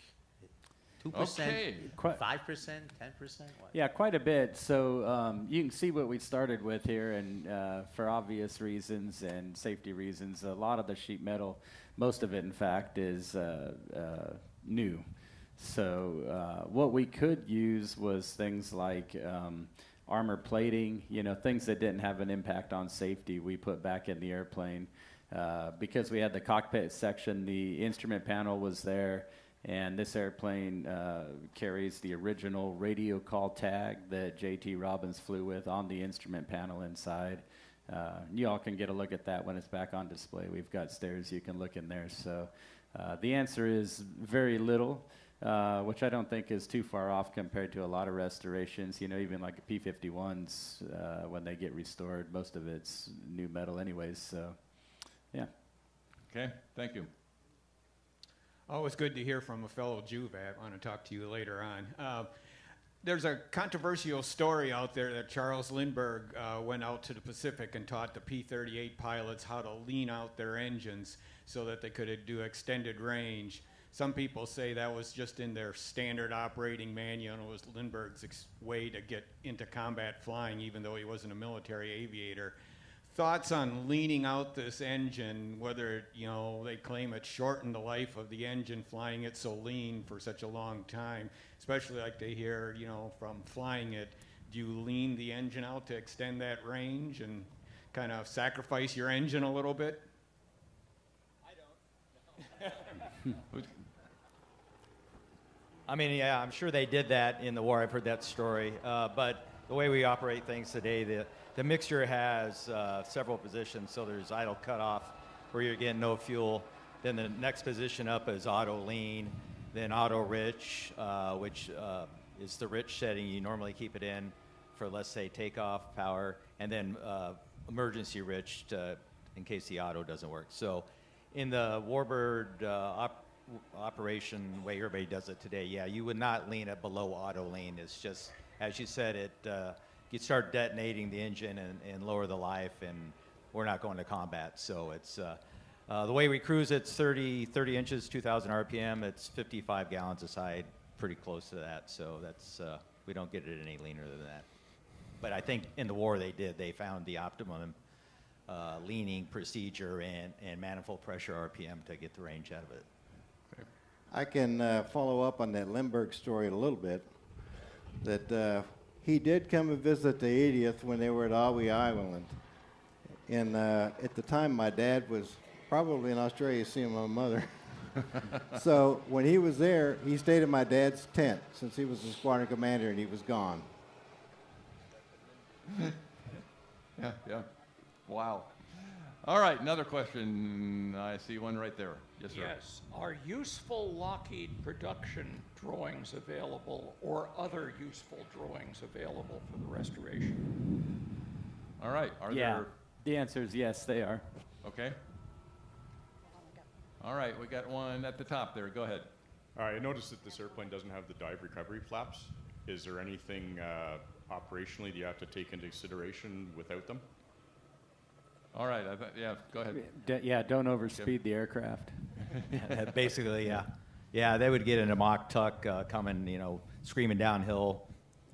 2%, Okay. 5%, 10%? What? Yeah, quite a bit. So you can see what we started with here, and for obvious reasons and safety reasons, a lot of the sheet metal, most of it, in fact, is new. So what we could use was things like armor plating, things that didn't have an impact on safety, we put back in the airplane. Because we had the cockpit section, the instrument panel was there, and this airplane carries the original radio call tag that J.T. Robbins flew with on the instrument panel inside. You all can get a look at that when it's back on display. We've got stairs you can look in there. So the answer is very little, which I don't think is too far off compared to a lot of restorations. Even like P-51s, when they get restored, most of it's new metal anyways. So, yeah. Okay, thank you. Always good to hear from a fellow Juvat. I want to talk to you later on. There's a controversial story out there that Charles Lindbergh went out to the Pacific and taught the P-38 pilots how to lean out their engines so that they could do extended range. Some people say that was just in their standard operating manual, and it was Lindbergh's way to get into combat flying, even though he wasn't a military aviator. Thoughts on leaning out this engine, whether, they claim it shortened the life of the engine, flying it so lean for such a long time, especially like they hear, from flying it. Do you lean the engine out to extend that range and kind of sacrifice your engine a little bit? I don't. I mean, yeah, I'm sure they did that in the war. I've heard that story. But the way we operate things today, the mixture has several positions. So there's idle cutoff, where you're getting no fuel. Then the next position up is auto lean. Then auto rich, which is the rich setting. You normally keep it in for, let's say, takeoff power. And then emergency rich in case the auto doesn't work. So in the Warbird operation way everybody does it today, yeah, you would not lean it below auto lean. It's just, as you said, you start detonating the engine and lower the life, and we're not going to combat. So it's the way we cruise, it's 30 inches, 2,000 RPM. It's 55 gallons a side, pretty close to that. So that's we don't get it any leaner than that. But I think in the war they found the optimum leaning procedure and manifold pressure RPM to get the range out of it. Okay. I can follow up on that Lindbergh story a little bit. That he did come and visit the 80th when they were at Awi Island. And at the time, my dad was probably in Australia seeing my mother. So when he was there, he stayed in my dad's tent since he was the squadron commander and he was gone. Yeah. Wow. All right, another question. I see one right there. Yes, sir. Yes. Are useful Lockheed production drawings available or other useful drawings available for the restoration? All right. Are there? The answer is yes, they are. Okay. All right, we got one at the top there. Go ahead. All right, I noticed that this airplane doesn't have the dive recovery flaps. Is there anything operationally that you have to take into consideration without them? All right, go ahead. Don't overspeed the aircraft. Basically, yeah. Yeah, they would get in a mock tuck coming, screaming downhill.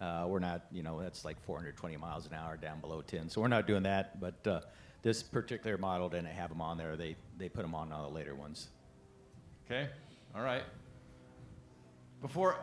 We're not, that's like 420 miles an hour down below 10. So we're not doing that. But this particular model didn't have them on there. They put them on all the later ones. Okay, all right. Before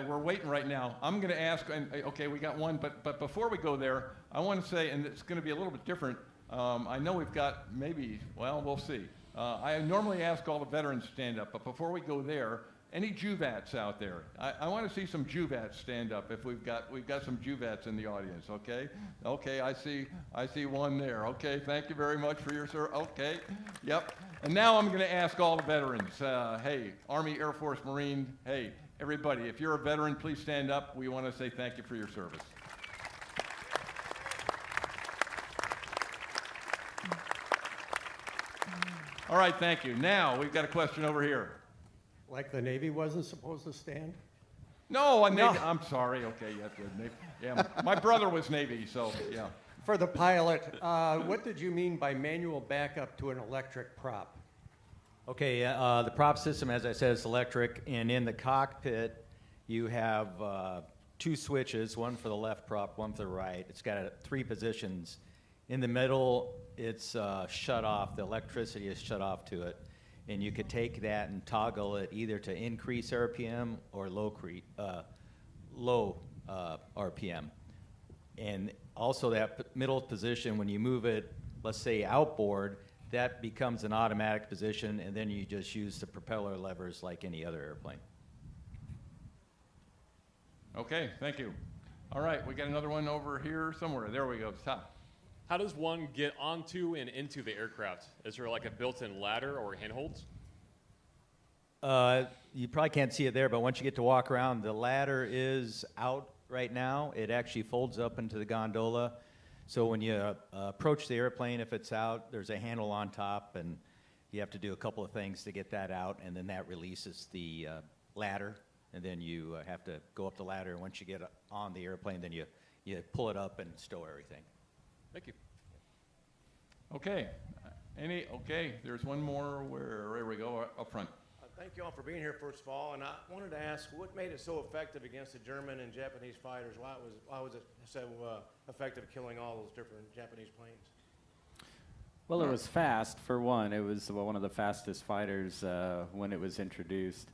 we're waiting right now, I'm going to ask, and okay, we got one, but before we go there, I want to say, and it's going to be a little bit different. I know we've got we'll see. I normally ask all the veterans to stand up, but before we go there, any Juvats out there? I want to see some Juvats stand up. If we've got some Juvats in the audience. Okay, I see one there. Okay, thank you very much for your sir. Okay, yep. And now I'm going to ask all the veterans. Hey, Army, Air Force, Marine. Hey, everybody, if you're a veteran, please stand up. We want to say thank you for your service. All right, thank you. Now, we've got a question over here. Like the Navy wasn't supposed to stand? No, I'm sorry. Okay, you have to Navy. Yeah, my brother was Navy, so yeah. For the pilot, what did you mean by manual backup to an electric prop? Okay, the prop system, as I said, is electric, and in the cockpit, you have two switches, one for the left prop, one for the right. It's got 3 positions. In the middle, it's shut off. The electricity is shut off to it. And you could take that and toggle it either to increase RPM or low RPM. And also that middle position, when you move it, let's say outboard, that becomes an automatic position, and then you just use the propeller levers like any other airplane. Okay, thank you. All right, we got another one over here somewhere. There we go, top. How does one get onto and into the aircraft? Is there like a built-in ladder or handholds? You probably can't see it there, but once you get to walk around, the ladder is out right now. It actually folds up into the gondola. So when you approach the airplane, if it's out, there's a handle on top, and you have to do a couple of things to get that out, and then that releases the ladder, and then you have to go up the ladder. And once you get on the airplane, then you pull it up and stow everything. Thank you. Okay, okay, there's one more there we go, up front. Thank you all for being here, first of all. And I wanted to ask, what made it so effective against the German and Japanese fighters? Why was it so effective killing all those different Japanese planes? Well, it was fast, for one. It was one of the fastest fighters when it was introduced.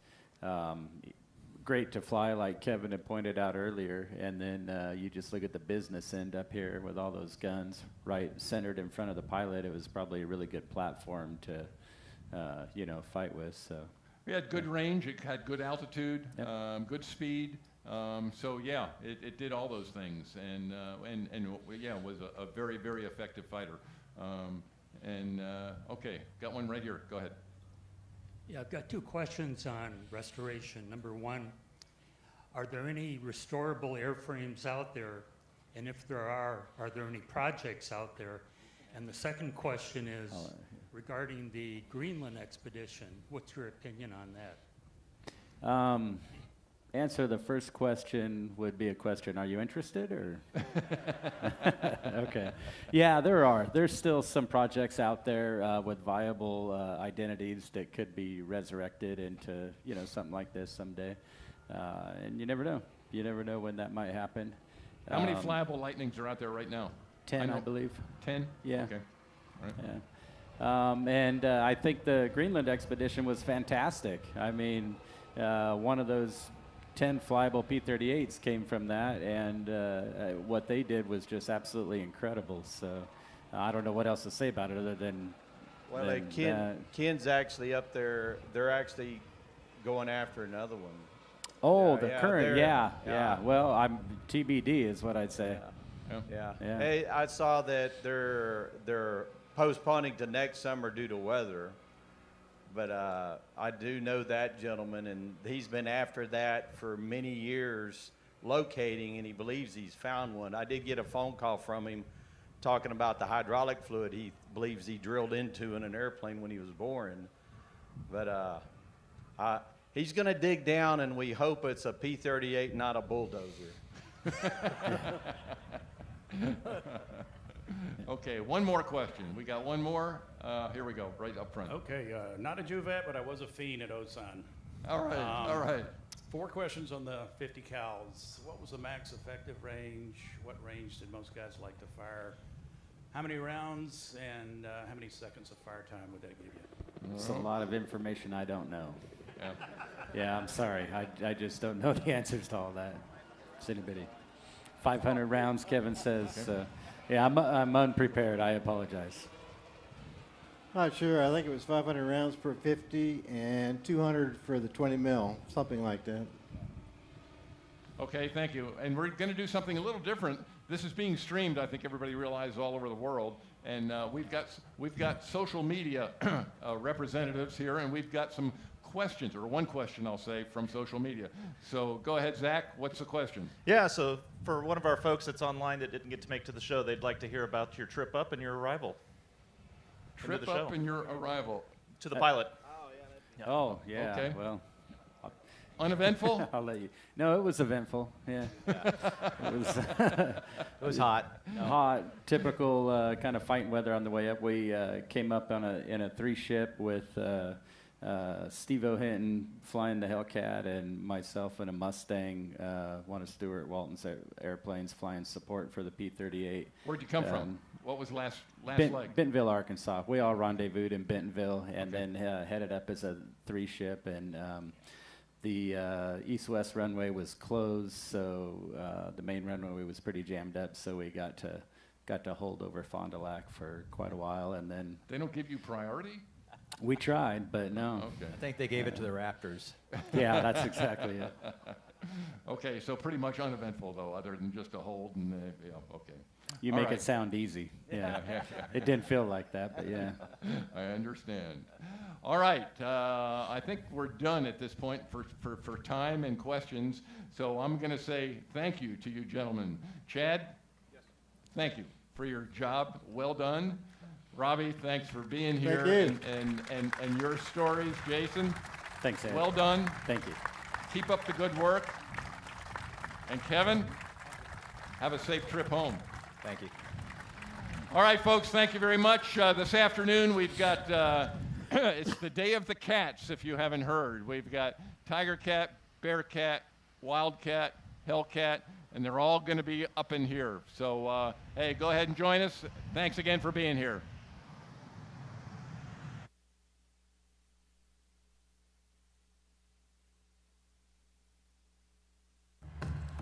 Great to fly, like Kevin had pointed out earlier. And then you just look at the business end up here with all those guns right centered in front of the pilot. It was probably a really good platform to, fight with. So. We had good range, it had good altitude, Yep. good speed. So yeah, it did all those things, and it was a very, very effective fighter. Okay, got one right here. Go ahead. Yeah, I've got two questions on restoration. Number one, are there any restorable airframes out there? And if there are there any projects out there? And the second question is regarding the Greenland expedition. What's your opinion on that? Answer the first question would be a question, are you interested, or? Okay. Yeah, there are. There's still some projects out there with viable identities that could be resurrected into, something like this someday. And you never know. You never know when that might happen. How many flyable Lightnings are out there right now? 10, I believe. 10? Yeah. Okay. All right. Yeah. I think the Greenland expedition was fantastic. I mean, one of those 10 flyable P-38s came from that, and what they did was just absolutely incredible. So I don't know what else to say about it other than. Well, Ken's actually up there. They're actually going after another one. Oh, the current, yeah. Well, TBD is what I'd say. Yeah. Hey, I saw that they're postponing to next summer due to weather. But I do know that gentleman, and he's been after that for many years, locating, and he believes he's found one. I did get a phone call from him talking about the hydraulic fluid he believes he drilled into in an airplane when he was born. But he's going to dig down, and we hope it's a P-38, not a bulldozer. Okay, one more question. We got one more. Here we go, right up front. Okay, not a Juvet, but I was a fiend at Osan. All right, all right. 4 questions on the 50 cals. What was the max effective range? What range did most guys like to fire? How many rounds and how many seconds of fire time would that give you? It's a lot of information I don't know. Yeah, I'm sorry. I just don't know the answers to all that. Does anybody? 500 rounds, Kevin says. Okay. Yeah, I'm unprepared. I apologize. Not sure. I think it was 500 rounds per 50 and 200 for the 20 mil, something like that. Okay, thank you. And we're going to do something a little different. This is being streamed, I think everybody realizes, all over the world. And we've got social media representatives here, and we've got some questions, or one question, I'll say, from social media. So go ahead, Zach. What's the question? Yeah, so for one of our folks that's online that didn't get to make to the show, they'd like to hear about your trip up and your arrival. Trip up and your arrival. To the pilot. Oh, yeah. Okay. Well, uneventful? I'll let you. No, it was eventful. Yeah. It was hot. Hot. Typical kind of fighting weather on the way up. We came up in a 3-ship with Steve O'Hinton flying the Hellcat and myself in a Mustang, one of Stuart Walton's airplanes flying support for the P-38. Where'd you come from? What was last leg? Bentonville, Arkansas. We all rendezvoused in Bentonville and then headed up as a 3-ship. And The east-west runway was closed, so the main runway was pretty jammed up. So we got to hold over Fond du Lac for quite a while, and then They don't give you priority? we tried, but no. Okay. I think they gave it to the Raptors. Yeah, that's exactly it. Okay, so pretty much uneventful though, other than just a hold and yeah, okay. You All make right. it sound easy. Yeah. Yeah. It didn't feel like that, but yeah. I understand. All right, I think we're done at this point for time and questions. So I'm going to say thank you to you gentlemen. Chad, yes. Thank you for your job. Well done. Robbie, thanks for being here. And your stories. Jason. Thanks, Ed. Well done. Thank you. Keep up the good work. And Kevin, have a safe trip home. Thank you. All right, folks, thank you very much. This afternoon, we've got, it's the Day of the Cats, if you haven't heard. We've got Tiger Cat, Bear Cat, Wildcat, Hellcat, and they're all going to be up in here. So, hey, go ahead and join us. Thanks again for being here.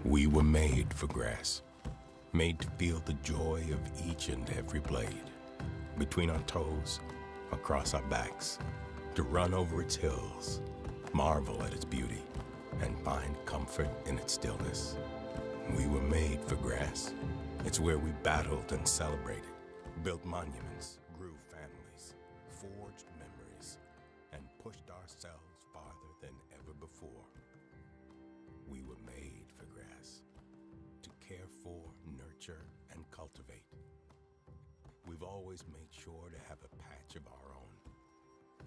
We were made for grass, made to feel the joy of each and every blade, between our toes, across our backs, to run over its hills, marvel at its beauty, and find comfort in its stillness. We were made for grass. It's where we battled and celebrated, built monuments, grew families, forged memories, and pushed ourselves farther than ever before. We were made for grass, to care for, nurture, and cultivate. We've always made sure to have a patch of our own,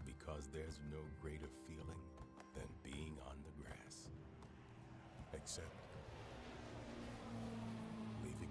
because there's no greater feeling than being on the grass, except leaving it.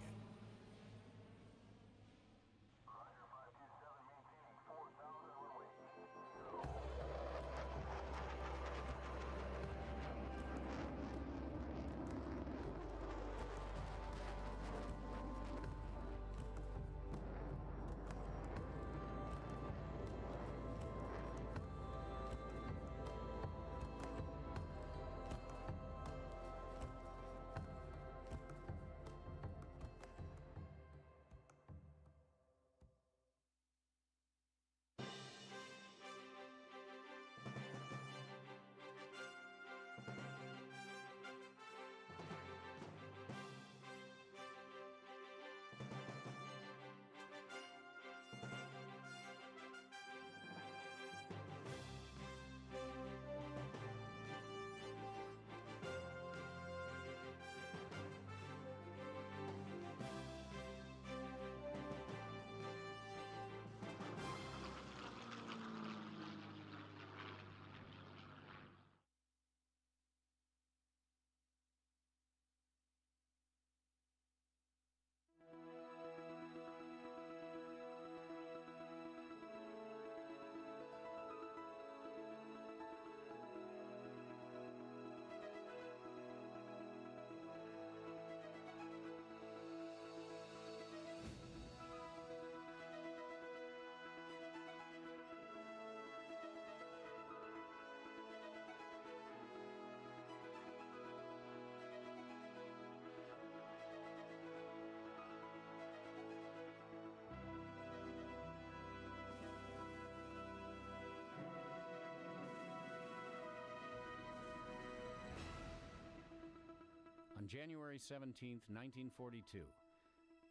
On January 17, 1942,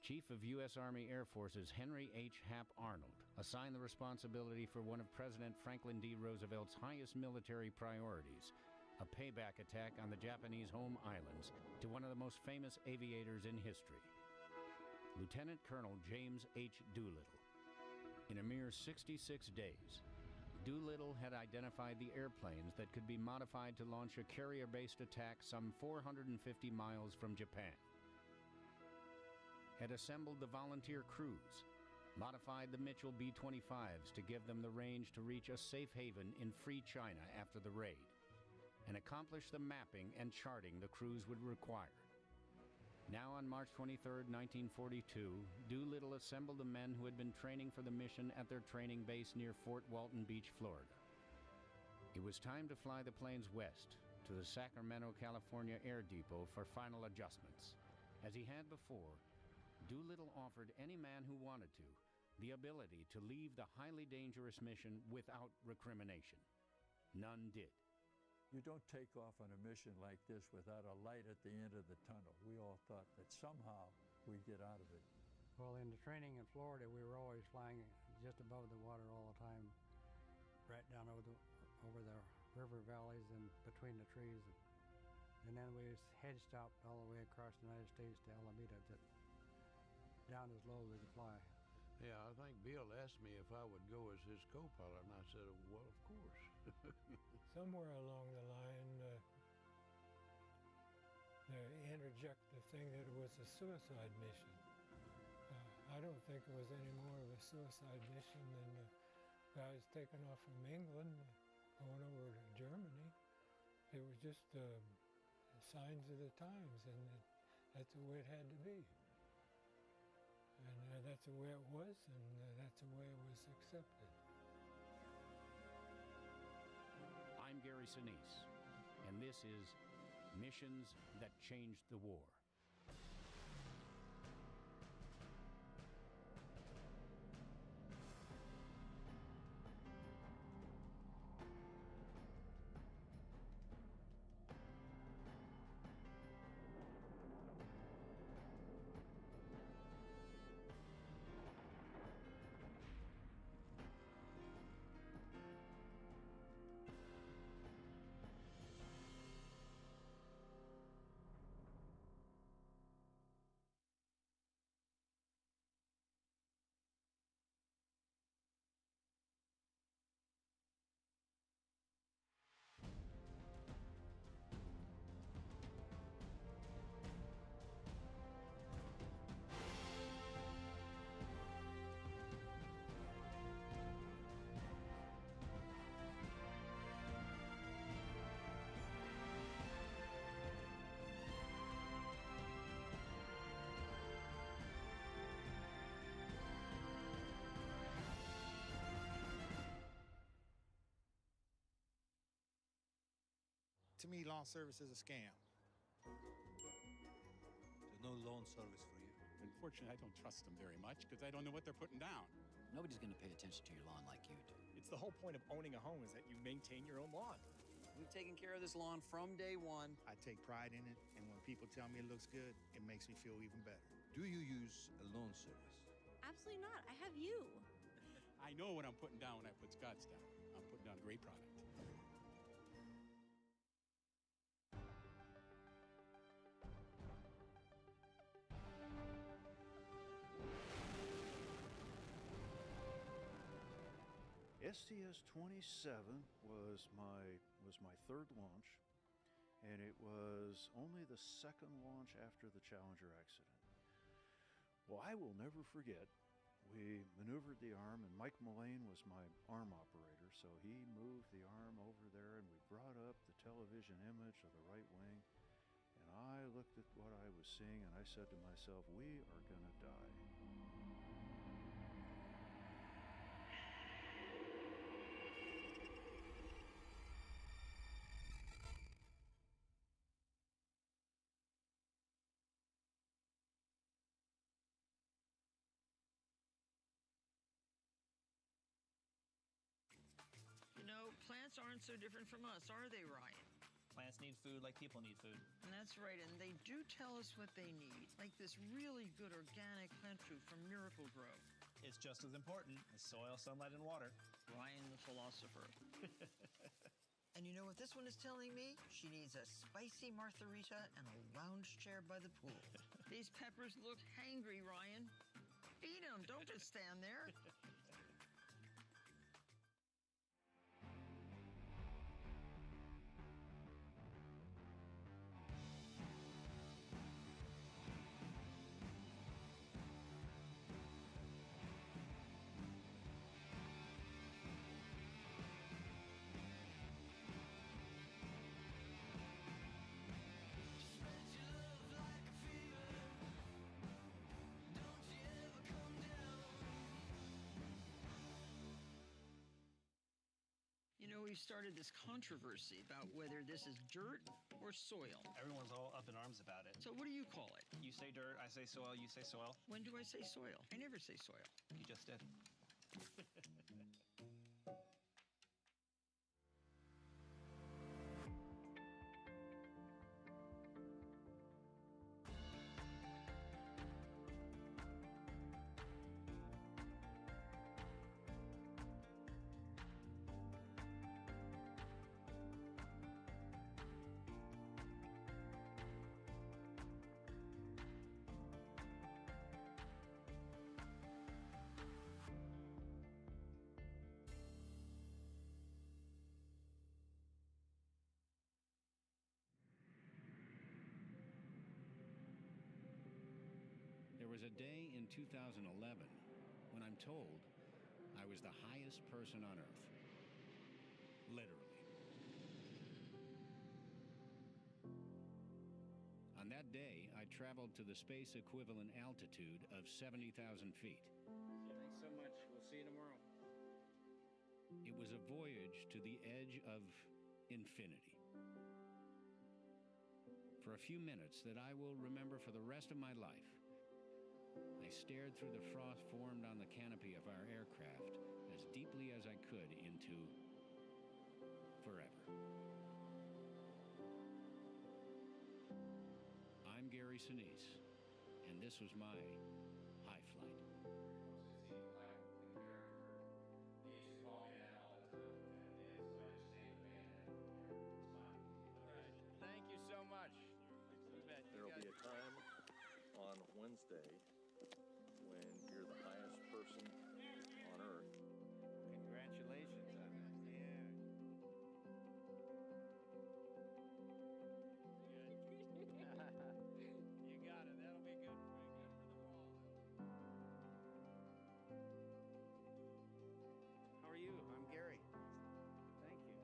Chief of U.S. Army Air Forces Henry H. Hap Arnold assigned the responsibility for one of President Franklin D. Roosevelt's highest military priorities, a payback attack on the Japanese home islands, to one of the most famous aviators in history, Lieutenant Colonel James H. Doolittle. In a mere 66 days, Doolittle had identified the airplanes that could be modified to launch a carrier-based attack some 450 miles from Japan, had assembled the volunteer crews, modified the Mitchell B-25s to give them the range to reach a safe haven in free China after the raid, and accomplished the mapping and charting the crews would require. Now on March 23, 1942, Doolittle assembled the men who had been training for the mission at their training base near Fort Walton Beach, Florida. It was time to fly the planes west, to the Sacramento, California Air Depot for final adjustments. As he had before, Doolittle offered any man who wanted to the ability to leave the highly dangerous mission without recrimination. None did. You don't take off on a mission like this without a light at the end of the tunnel. We all thought that somehow we'd get out of it. Well, in the training in Florida, we were always flying just above the water all the time, right down over the river valleys and between the trees. And then we head stopped all the way across the United States to Alameda, down as low as we could fly. Yeah, I think Bill asked me if I would go as his co-pilot, and I said, well, of course. Somewhere along the line, they interject the thing that it was a suicide mission. I don't think it was any more of a suicide mission than the guys taking off from England, going over to Germany. It was just signs of the times, and that's the way it had to be. And that's the way it was, and that's the way it was accepted. I'm Gary Sinise, and this is Missions That Changed the War. To me, lawn service is a scam. There's no lawn service for you. Unfortunately, I don't trust them very much because I don't know what they're putting down. Nobody's going to pay attention to your lawn like you do. It's the whole point of owning a home is that you maintain your own lawn. We've taken care of this lawn from day one. I take pride in it, and when people tell me it looks good, it makes me feel even better. Do you use a lawn service? Absolutely not. I have you. I know what I'm putting down when I put Scott's down. I'm putting down a great product. STS-27 was my third launch, and it was only the second launch after the Challenger accident. Well, I will never forget, we maneuvered the arm, and Mike Mullane was my arm operator, so he moved the arm over there, and we brought up the television image of the right wing, and I looked at what I was seeing, and I said to myself, we are gonna die. You know, plants aren't so different from us, are they, Ryan? Plants need food like people need food. And that's right, and they do tell us what they need, like this really good organic plant food from Miracle-Gro. It's just as important as soil, sunlight, and water. Ryan the philosopher. And you know what this one is telling me? She needs a spicy martharita and a lounge chair by the pool. These peppers look hangry, Ryan. Eat them, don't just stand there. know, we've started this controversy about whether this is dirt or soil. Everyone's all up in arms about it. So what do you call it? You say dirt, I say soil, you say soil. When do I say soil? I never say soil. You just did. There was a day in 2011 when I'm told I was the highest person on Earth. Literally. On that day, I traveled to the space equivalent altitude of 70,000 feet. Thanks so much. We'll see you tomorrow. It was a voyage to the edge of infinity. For a few minutes that I will remember for the rest of my life, I stared through the frost formed on the canopy of our aircraft as deeply as I could into forever. I'm Gary Sinise, and this was my high flight. Thank you so much. There will be a time on Wednesday when you're the highest person on Earth. Congratulations on that. Yeah. You got it. That'll be good. Good for the ball. How are you? I'm Gary. Thank you.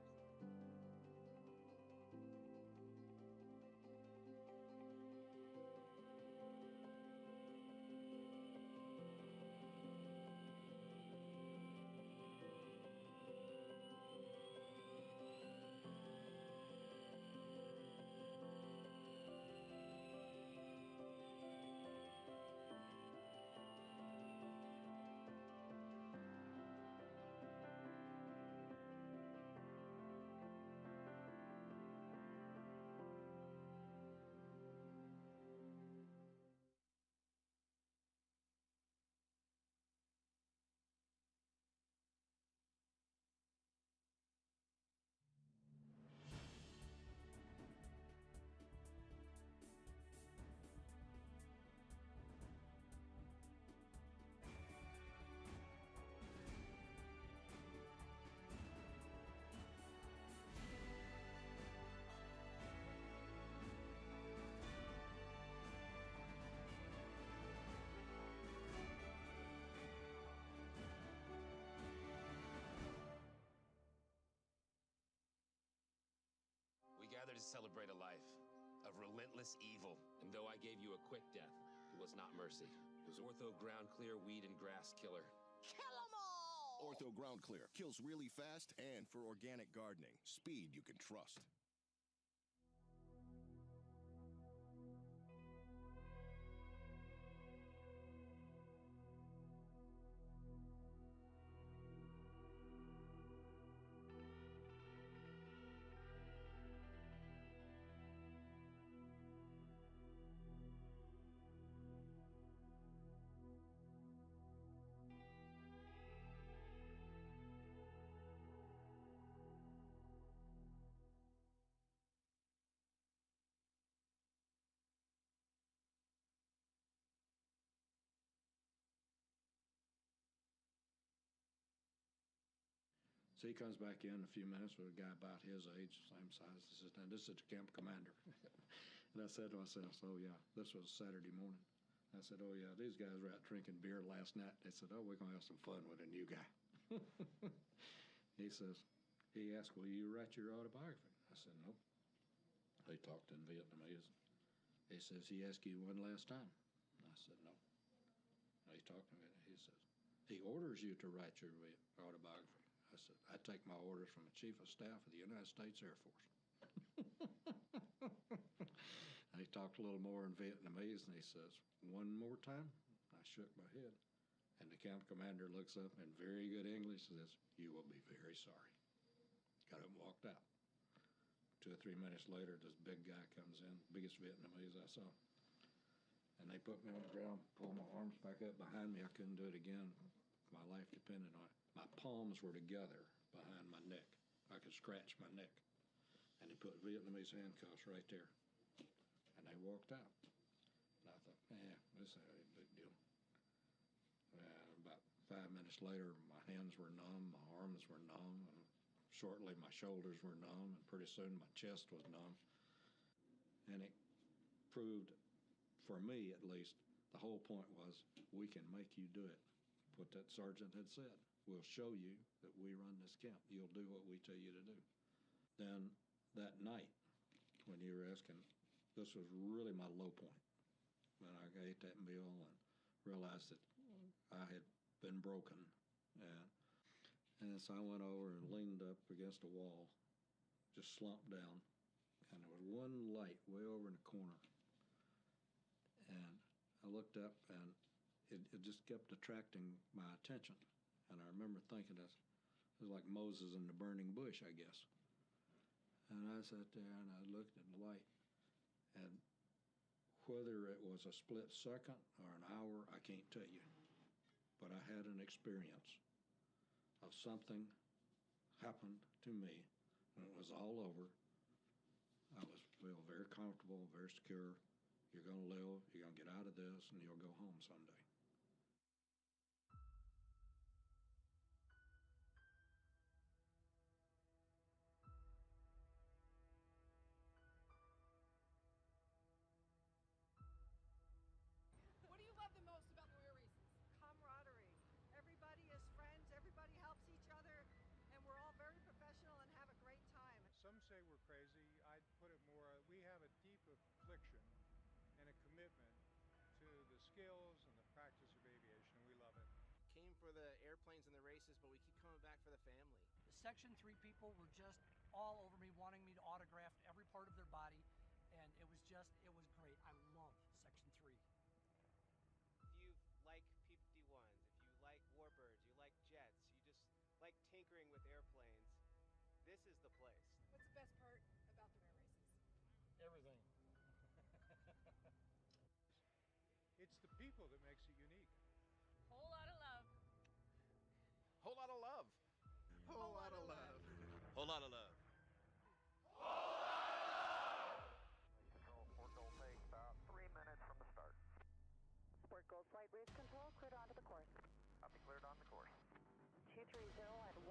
We gathered to celebrate a life of relentless evil. And though I gave you a quick death, it was not mercy. It was Ortho Ground Clear Weed and Grass Killer. Kill 'em all! Ortho Ground Clear kills really fast and for organic gardening. Speed you can trust. So he comes back in a few minutes with a guy about his age, same size. He says, "Now this is the camp commander." And I said to myself, "Oh yeah, this was Saturday morning." I said, "Oh yeah, these guys were out drinking beer last night." They said, "Oh, we're gonna have some fun with a new guy." He asked, "Will you write your autobiography?" I said, "No." They talked in Vietnamese. He says, "He asked you one last time?" I said, "No." He talked to me. He says, "He orders you to write your autobiography." I said, I take my orders from the Chief of Staff of the United States Air Force. He talked a little more in Vietnamese, and he says, one more time? I shook my head. And the camp commander looks up in very good English and says, you will be very sorry. Got up and walked out. 2 or 3 minutes later, this big guy comes in, biggest Vietnamese I saw. And they put me on the ground, pulled my arms back up behind me. I couldn't do it again. My life depended on it. My palms were together behind my neck. I could scratch my neck. And they put Vietnamese handcuffs right there. And they walked out. And I thought, this ain't a big deal. About 5 minutes later, my hands were numb, my arms were numb, and shortly my shoulders were numb, and pretty soon my chest was numb. And it proved, for me at least, the whole point was, we can make you do it. What that sergeant had said. We'll show you that we run this camp. You'll do what we tell you to do. Then that night, when you were asking, this was really my low point. When I ate that meal and realized that I had been broken. And so I went over and leaned up against a wall, just slumped down, and there was one light way over in the corner. And I looked up, and it just kept attracting my attention. And I remember thinking it was like Moses in the burning bush, I guess. And I sat there and I looked at the light. And whether it was a split second or an hour, I can't tell you. But I had an experience of something happened to me, and it was all over. I feel very comfortable, very secure. You're going to live, you're going to get out of this, and you'll go home someday. What do you love the most about the air races? Camaraderie. Everybody is friends, everybody helps each other, and we're all very professional and have a great time. Some say we're crazy. I'd put it more, we have a deep affliction and a commitment to the skills and the practice of aviation. We love it. Came for the airplanes and the races, but we keep coming back for the family. The Section 3 people were just all over me, wanting me to autograph every part of their body, and it was great. I love Section 3. If you like P-51s, if you like Warbirds, you like jets, you just like tinkering with airplanes, this is the place. What's the best part about the air races? Everything. It's the people that makes it unique. Whole lot of love. Whole lot of love. Whole lot of love. Whole lot of love. Control, Sport Gold takes about 3 minutes from the start. Sport Gold Flight Bridge Control, cleared onto the course. Copy, cleared on the course. 230 at 1